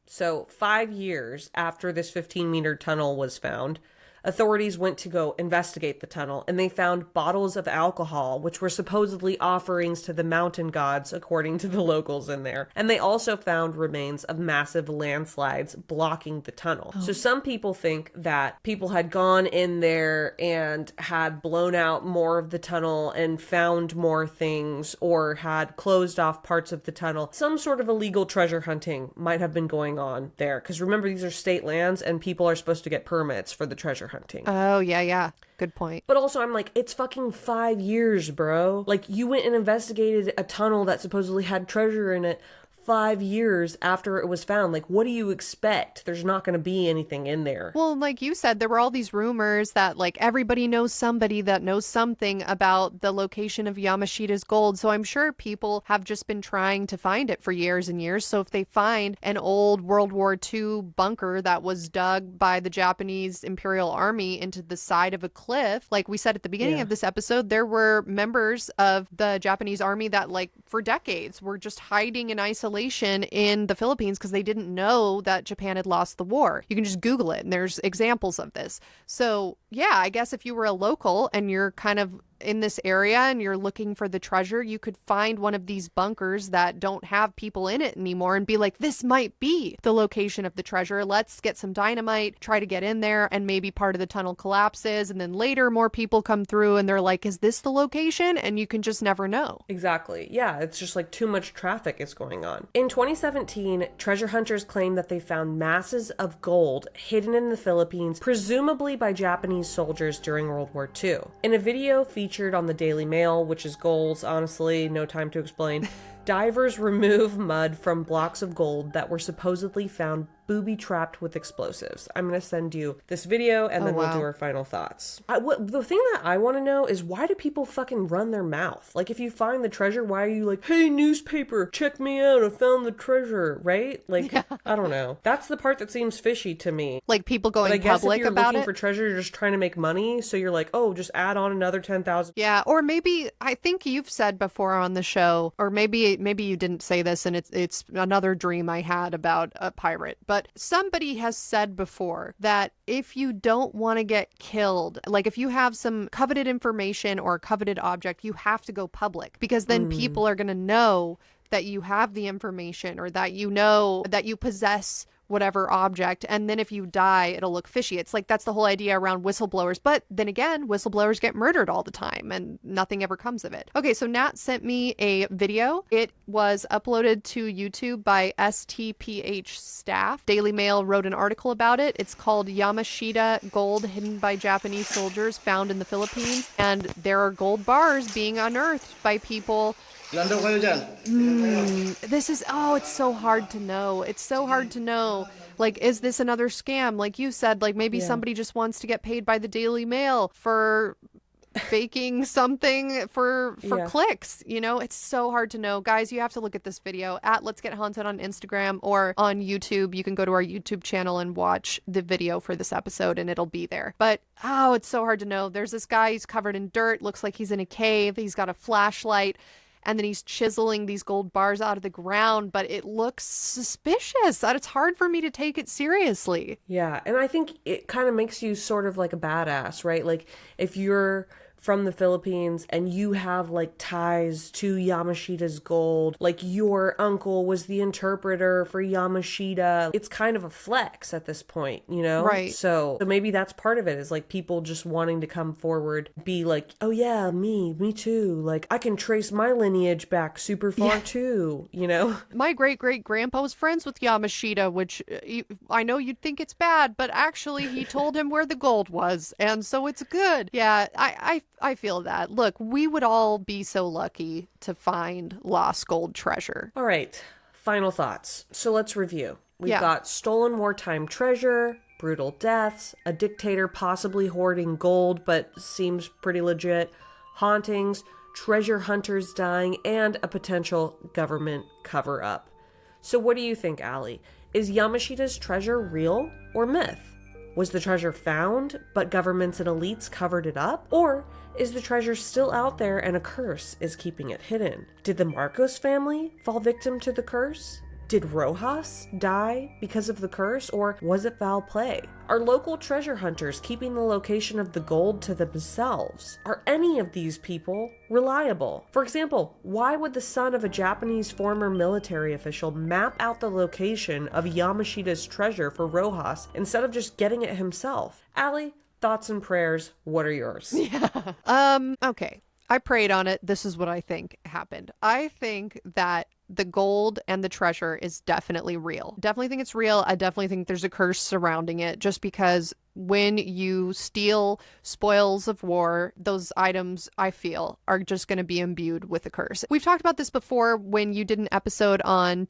so 5 years after this 15-meter tunnel was found, authorities went to go investigate the tunnel, and they found bottles of alcohol, which were supposedly offerings to the mountain gods, according to the locals in there. And they also found remains of massive landslides blocking the tunnel. So some people think that people had gone in there and had blown out more of the tunnel and found more things, or had closed off parts of the tunnel. Some sort of illegal treasure hunting might have been going on there. Because remember, these are state lands, and people are supposed to get permits for the treasure hunting. Oh, yeah. Good point. But also, I'm like, it's fucking 5 years, bro. Like, you went and investigated a tunnel that supposedly had treasure in it 5 years after it was found. Like, what do you expect? There's not going to be anything in there. Well, like you said, there were all these rumors that like everybody knows somebody that knows something about the location of Yamashita's gold. So I'm sure people have just been trying to find it for years and years. So if they find an old World War II bunker that was dug by the Japanese Imperial Army into the side of a cliff, like we said at the beginning of this episode, there were members of the Japanese army that like for decades were just hiding in isolation in the Philippines because they didn't know that Japan had lost the war. You can just Google it and there's examples of this. So yeah, I guess if you were a local and you're kind of in this area and you're looking for the treasure, you could find one of these bunkers that don't have people in it anymore and be like, this might be the location of the treasure. Let's get some dynamite, try to get in there, and maybe part of the tunnel collapses. And then later more people come through and they're like, is this the location? And you can just never know. Exactly. Yeah, it's just like too much traffic is going on. In 2017, treasure hunters claimed that they found masses of gold hidden in the Philippines, presumably by Japanese soldiers during World War II. In a video featured on the Daily Mail, which is goals, honestly, no time to explain, divers remove mud from blocks of gold that were supposedly found booby-trapped with explosives. I'm going to send you this video and then we'll do our final thoughts. The thing that I want to know is, why do people fucking run their mouth? Like, if you find the treasure, why are you like, hey, newspaper, check me out, I found the treasure, right? Like, I don't know. That's the part that seems fishy to me. Like people going but I guess public if you're about looking it. for treasure, you're just trying to make money, so you're like, oh, just add on another 10,000. Yeah, or maybe, I think you've said before on the show, or maybe you didn't say this and it's another dream I had about a pirate, but somebody has said before that if you don't want to get killed, like if you have some coveted information or a coveted object, you have to go public, because then people are going to know that you have the information, or that you know that you possess whatever object, and then if you die, it'll look fishy. It's like, that's the whole idea around whistleblowers. But then again, whistleblowers get murdered all the time and nothing ever comes of it. Okay, so Nat sent me a video. It was uploaded to YouTube by STPH staff. Daily Mail wrote an article about it. It's called Yamashita Gold Hidden by Japanese Soldiers Found in the Philippines. And there are gold bars being unearthed by people. This is, it's so hard to know. It's so hard to know. Like, is this another scam? Like you said, like maybe somebody just wants to get paid by the Daily Mail for faking something for clicks. You know, it's so hard to know. Guys, you have to look at this video at Let's Get Haunted on Instagram or on YouTube. You can go to our YouTube channel and watch the video for this episode and it'll be there. But, it's so hard to know. There's this guy, he's covered in dirt, looks like he's in a cave. He's got a flashlight. And then he's chiseling these gold bars out of the ground, but it looks suspicious. That it's hard for me to take it seriously. Yeah, and I think it kind of makes you sort of like a badass, right? Like, if you're from the Philippines and you have like ties to Yamashita's gold, like your uncle was the interpreter for Yamashita, it's kind of a flex at this point, you know? Right. So maybe that's part of it, is like people just wanting to come forward, be like, oh yeah, me too. Like, I can trace my lineage back super far too, you know? My great-great-grandpa was friends with Yamashita, which I know you'd think it's bad, but actually he told him where the gold was, and so it's good. Yeah, I feel that. Look, we would all be so lucky to find lost gold treasure. All right, final thoughts. So let's review. We've got stolen wartime treasure, brutal deaths, a dictator possibly hoarding gold but seems pretty legit, hauntings, treasure hunters dying, and a potential government cover-up. So what do you think, Allie? Is Yamashita's treasure real or myth? Was the treasure found, but governments and elites covered it up? Or is the treasure still out there and a curse is keeping it hidden? Did the Marcos family fall victim to the curse? Did Rojas die because of the curse, or was it foul play? Are local treasure hunters keeping the location of the gold to themselves? Are any of these people reliable? For example, why would the son of a Japanese former military official map out the location of Yamashita's treasure for Rojas instead of just getting it himself? Allie, thoughts and prayers, what are yours? Okay. I prayed on it. This is what I think happened. I think that the gold and the treasure is definitely real. Definitely think it's real. I definitely think there's a curse surrounding it, just because when you steal spoils of war, those items, I feel, are just going to be imbued with a curse. We've talked about this before when you did an episode on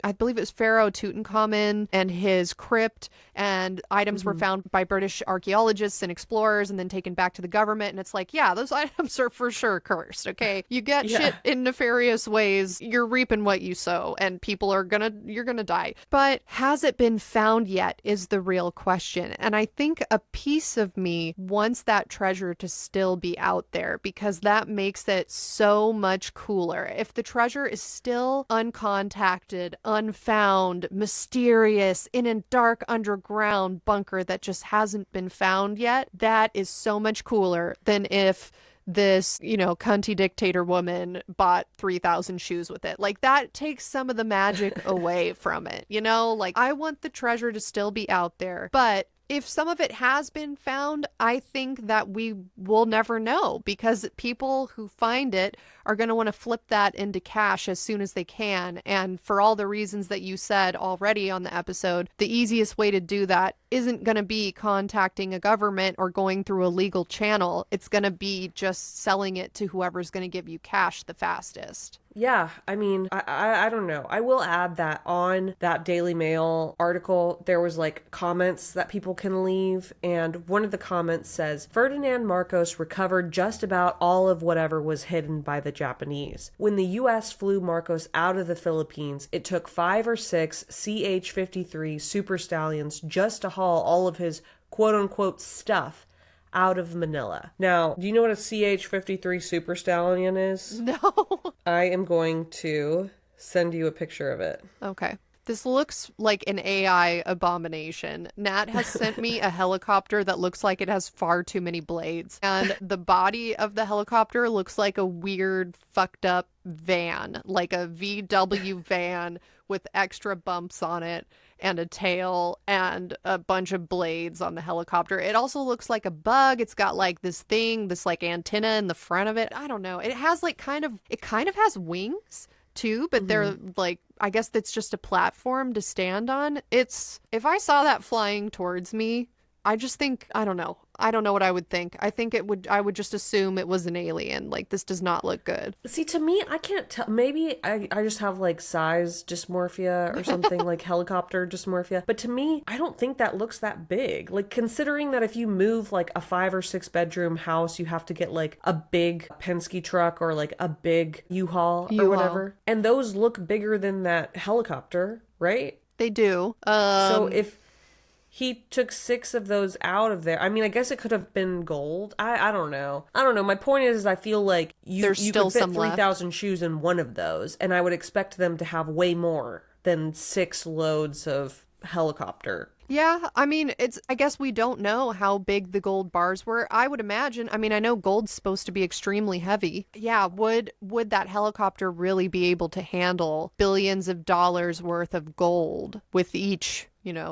I believe it was Pharaoh Tutankhamun and his crypt, and items were found by British archaeologists and explorers and then taken back to the government. And it's like, yeah, those items are for sure cursed, okay? You get shit in nefarious ways, you're reaping what you sow, and you're gonna die. But has it been found yet is the real question. And I think a piece of me wants that treasure to still be out there, because that makes it so much cooler. If the treasure is still uncontacted, unfound, mysterious, in a dark underground bunker that just hasn't been found yet, that is so much cooler than if this, cunty dictator woman bought 3,000 shoes with it. Like, that takes some of the magic away from it, Like, I want the treasure to still be out there, but if some of it has been found, I think that we will never know, because people who find it are going to want to flip that into cash as soon as they can. And for all the reasons that you said already on the episode, the easiest way to do that isn't going to be contacting a government or going through a legal channel. It's going to be just selling it to whoever's going to give you cash the fastest. Yeah, I mean, I don't know. I will add that on that Daily Mail article, there was like comments that people can leave. And one of the comments says, Ferdinand Marcos recovered just about all of whatever was hidden by the Japanese. When the U.S. flew Marcos out of the Philippines, it took 5 or 6 CH-53 Super Stallions just to haul all of his quote-unquote stuff out of Manila. Now, do you know what a CH-53 Super Stallion is? No. I am going to send you a picture of it. Okay. This looks like an AI abomination. Nat has sent me a helicopter that looks like it has far too many blades. And the body of the helicopter looks like a weird, fucked up van, like a VW van with extra bumps on it and a tail and a bunch of blades on the helicopter. It also looks like a bug. It's got like this thing, this like antenna in the front of it. I don't know. It has like kind of has wings too, but they're like, I guess that's just a platform to stand on. If I saw that flying towards me, I just think, I don't know what I would think. I think I would just assume it was an alien. Like, this does not look good. See, to me, I can't tell. Maybe I just have like size dysmorphia or something, like helicopter dysmorphia. But to me, I don't think that looks that big. Like, considering that if you move like a 5 or 6 bedroom house, you have to get like a big Penske truck or like a big U-Haul or whatever. And those look bigger than that helicopter, right? They do. So if he took 6 of those out of there, I mean, I guess it could have been gold. I don't know. My point is I feel like you could fit 3,000 shoes in one of those, and I would expect them to have way more than 6 loads of helicopter. Yeah, I mean, I guess we don't know how big the gold bars were. I would imagine, I mean, I know gold's supposed to be extremely heavy. Yeah, would that helicopter really be able to handle billions of dollars worth of gold with each,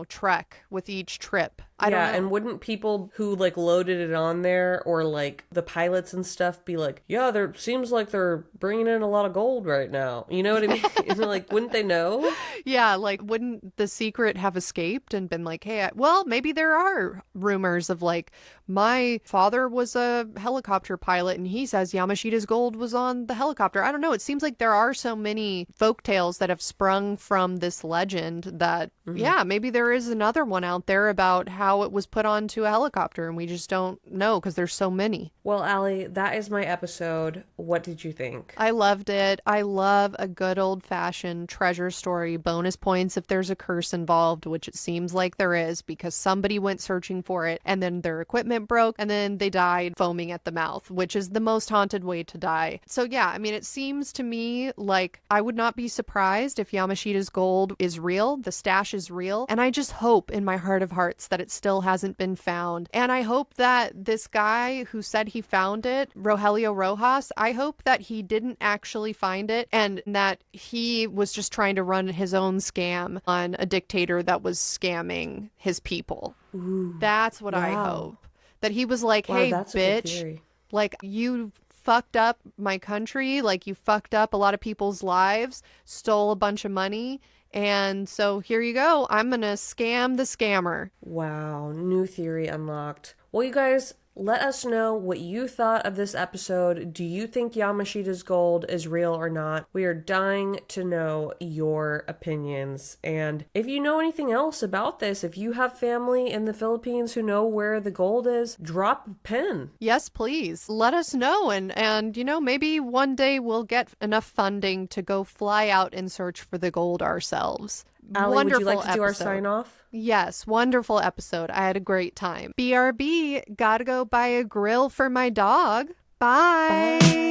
trek, with each trip? I don't know. And wouldn't people who like loaded it on there, or like the pilots and stuff, be like, yeah, there seems like they're bringing in a lot of gold right now. You know what I mean? Like, wouldn't they know? Yeah, like, wouldn't the secret have escaped and been like, hey, maybe there are rumors of like, my father was a helicopter pilot and he says Yamashita's gold was on the helicopter. I don't know. It seems like there are so many folktales that have sprung from this legend that, yeah, maybe there is another one out there about how it was put onto a helicopter and we just don't know because there's so many. Well, Allie, that is my episode. What did you think? I loved it. I love a good old-fashioned treasure story. Bonus points if there's a curse involved, which it seems like there is, because somebody went searching for it and then their equipment broke and then they died foaming at the mouth, which is the most haunted way to die. So yeah, I mean, it seems to me like I would not be surprised if Yamashita's gold is real, the stash is real, and I just hope in my heart of hearts that it still hasn't been found. And I hope that this guy who said he found it, Rogelio Rojas, I hope that he didn't actually find it and that he was just trying to run his own scam on a dictator that was scamming his people. Ooh, that's what I hope. That he was like, hey, bitch, like, you fucked up my country, like, you fucked up a lot of people's lives, stole a bunch of money, and so here you go. I'm gonna scam the scammer. Wow, new theory unlocked. Well, you guys, let us know what you thought of this episode. Do you think Yamashita's gold is real or not? We are dying to know your opinions. And if you know anything else about this, if you have family in the Philippines who know where the gold is, drop a pin. Yes, please. Let us know. And maybe one day we'll get enough funding to go fly out and search for the gold ourselves. Allie, wonderful would you like to do our episode. sign off? Yes, wonderful episode. I had a great time. BRB, gotta go buy a grill for my dog. Bye. Bye.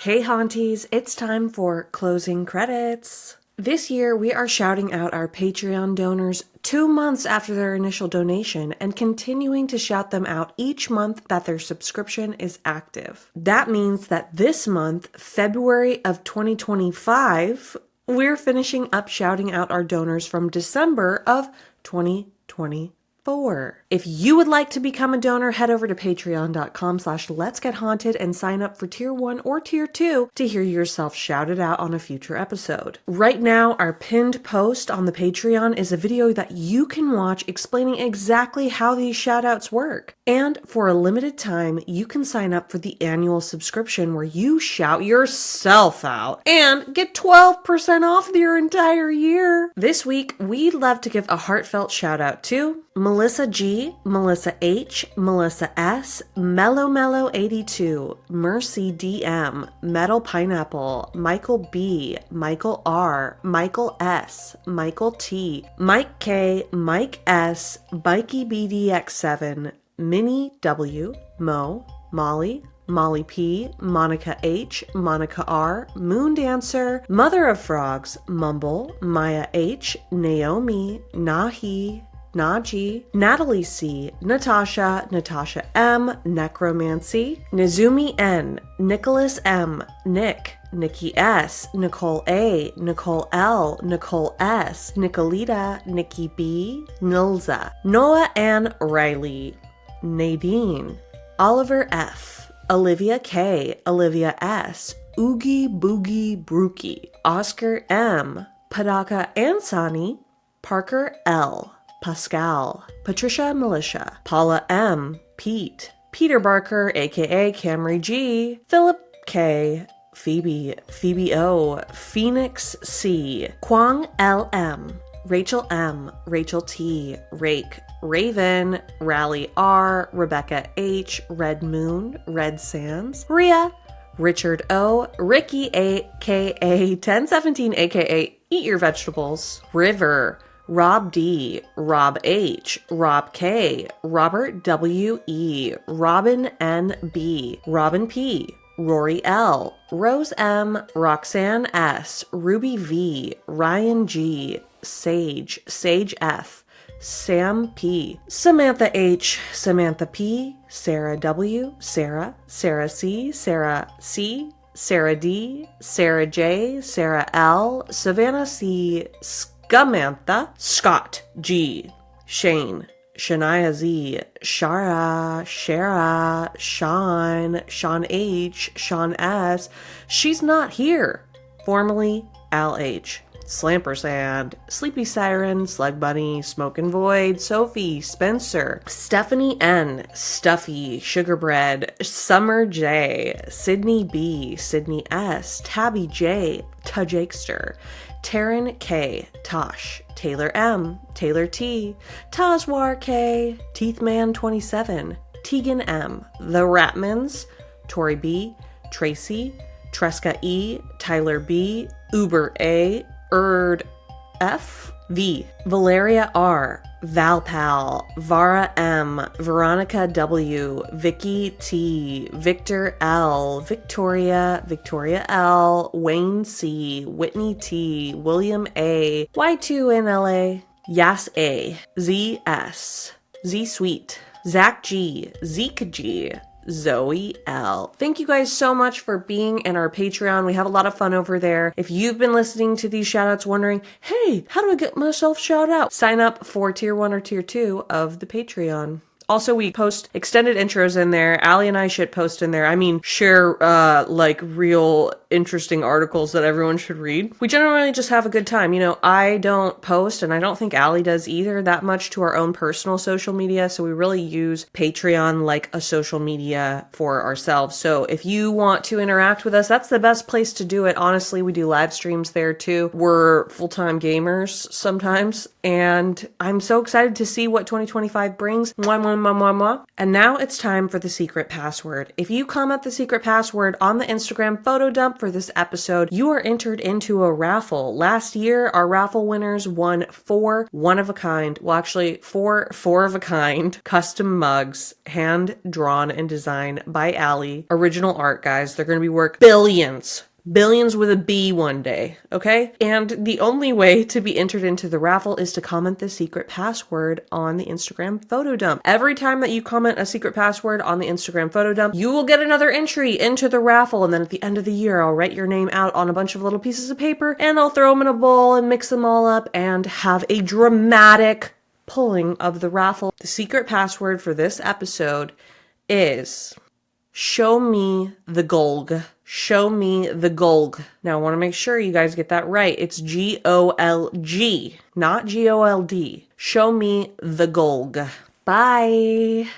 Hey Haunties, it's time for closing credits. This year, we are shouting out our Patreon donors 2 months after their initial donation and continuing to shout them out each month that their subscription is active. That means that this month, February of 2025, we're finishing up shouting out our donors from December of 2024. If you would like to become a donor, head over to patreon.com/letsgethaunted and sign up for tier 1 or tier 2 to hear yourself shouted out on a future episode. Right now, our pinned post on the Patreon is a video that you can watch explaining exactly how these shoutouts work. And for a limited time, you can sign up for the annual subscription where you shout yourself out and get 12% off your entire year. This week, we'd love to give a heartfelt shout out to Melissa G, Melissa H, Melissa S, Mellow 82, Mercy DM, Metal Pineapple, Michael B, Michael R, Michael S, Michael T, Mike K, Mike S, Mikey BDX7, Minnie W, Mo, Molly, Molly P, Monica H, Monica R, Moon Dancer, Mother of Frogs, Mumble, Maya H, Naomi, Nahi, Naji, Natalie C, Natasha, Natasha M, Necromancy, Nizumi N, Nicholas M, Nick, Nikki S, Nicole A, Nicole L, Nicole S, Nicolita, Nikki B, Nilza, Noah Ann Riley, Nadine, Oliver F, Olivia K, Olivia S, Oogie Boogie Brookie, Oscar M, Padaka Ansani, Parker L, Pascal, Patricia Militia, Paula M, Pete, Peter Barker, aka Camry G, Philip K, Phoebe, Phoebe O, Phoenix C, Kwang LM, Rachel M, Rachel T, Rake, Raven, Rally R, Rebecca H, Red Moon, Red Sands, Ria, Richard O, Ricky aka 1017 aka Eat Your Vegetables, River, Rob D, Rob H, Rob K, Robert W.E, Robin N.B, Robin P, Rory L, Rose M, Roxanne S, Ruby V, Ryan G, Sage, Sage F, Sam P, Samantha H, Samantha P, Sarah W, Sarah, Sarah C, Sarah C, Sarah D, Sarah J, Sarah L, Savannah C, Scamantha, Scott G, Shane, Shania Z, Shara, Shara, Sean, Sean H, Sean S, She's Not Here, formerly Al H, Slampersand, Sleepy Siren, Slug Bunny, Smokin' Void, Sophie, Spencer, Stephanie N, Stuffy, Sugar Bread, Summer J, Sydney B, Sydney S, Tabby J, Tujakester, Taryn K, Tosh, Taylor M, Taylor T, Tazwar K, Teethman 27, Tegan M, The Ratmans, Tori B, Tracy, Tresca E, Tyler B, Uber A, Erd F, V, Valeria R, Valpal, Vara M, Veronica W, Vicky T, Victor L, Victoria, Victoria L, Wayne C, Whitney T, William A, Y2NLA, Yas A, Z S, Z Sweet, Zach G, Zeke G, Zoe L. Thank you guys so much for being in our Patreon. We have a lot of fun over there. If you've been listening to these shoutouts wondering, hey, how do I get myself shout out? Sign up for tier 1 or tier 2 of the Patreon. Also, we post extended intros in there. Allie and I should post in there. I mean, share, like, real interesting articles that everyone should read. We generally just have a good time. You know, I don't post, and I don't think Allie does either, that much to our own personal social media, so we really use Patreon like a social media for ourselves. So if you want to interact with us, that's the best place to do it. Honestly, we do live streams there, too. We're full-time gamers sometimes, and I'm so excited to see what 2025 brings. Mwah, mwah, And now it's time for the secret password. If you comment the secret password on the Instagram photo dump for this episode, you are entered into a raffle. Last year, our raffle winners won 4 four-of-a-kind custom mugs, hand-drawn and designed by Allie. Original art, guys. They're going to be worth billions. Billions with a B one day, okay? And the only way to be entered into the raffle is to comment the secret password on the Instagram photo dump. Every time that you comment a secret password on the Instagram photo dump, you will get another entry into the raffle. And then at the end of the year, I'll write your name out on a bunch of little pieces of paper and I'll throw them in a bowl and mix them all up and have a dramatic pulling of the raffle. The secret password for this episode is show me the golg. Show me the golg. Now I want to make sure you guys get that right. It's G-O-L-G, not G-O-L-D. Show me the golg. Bye.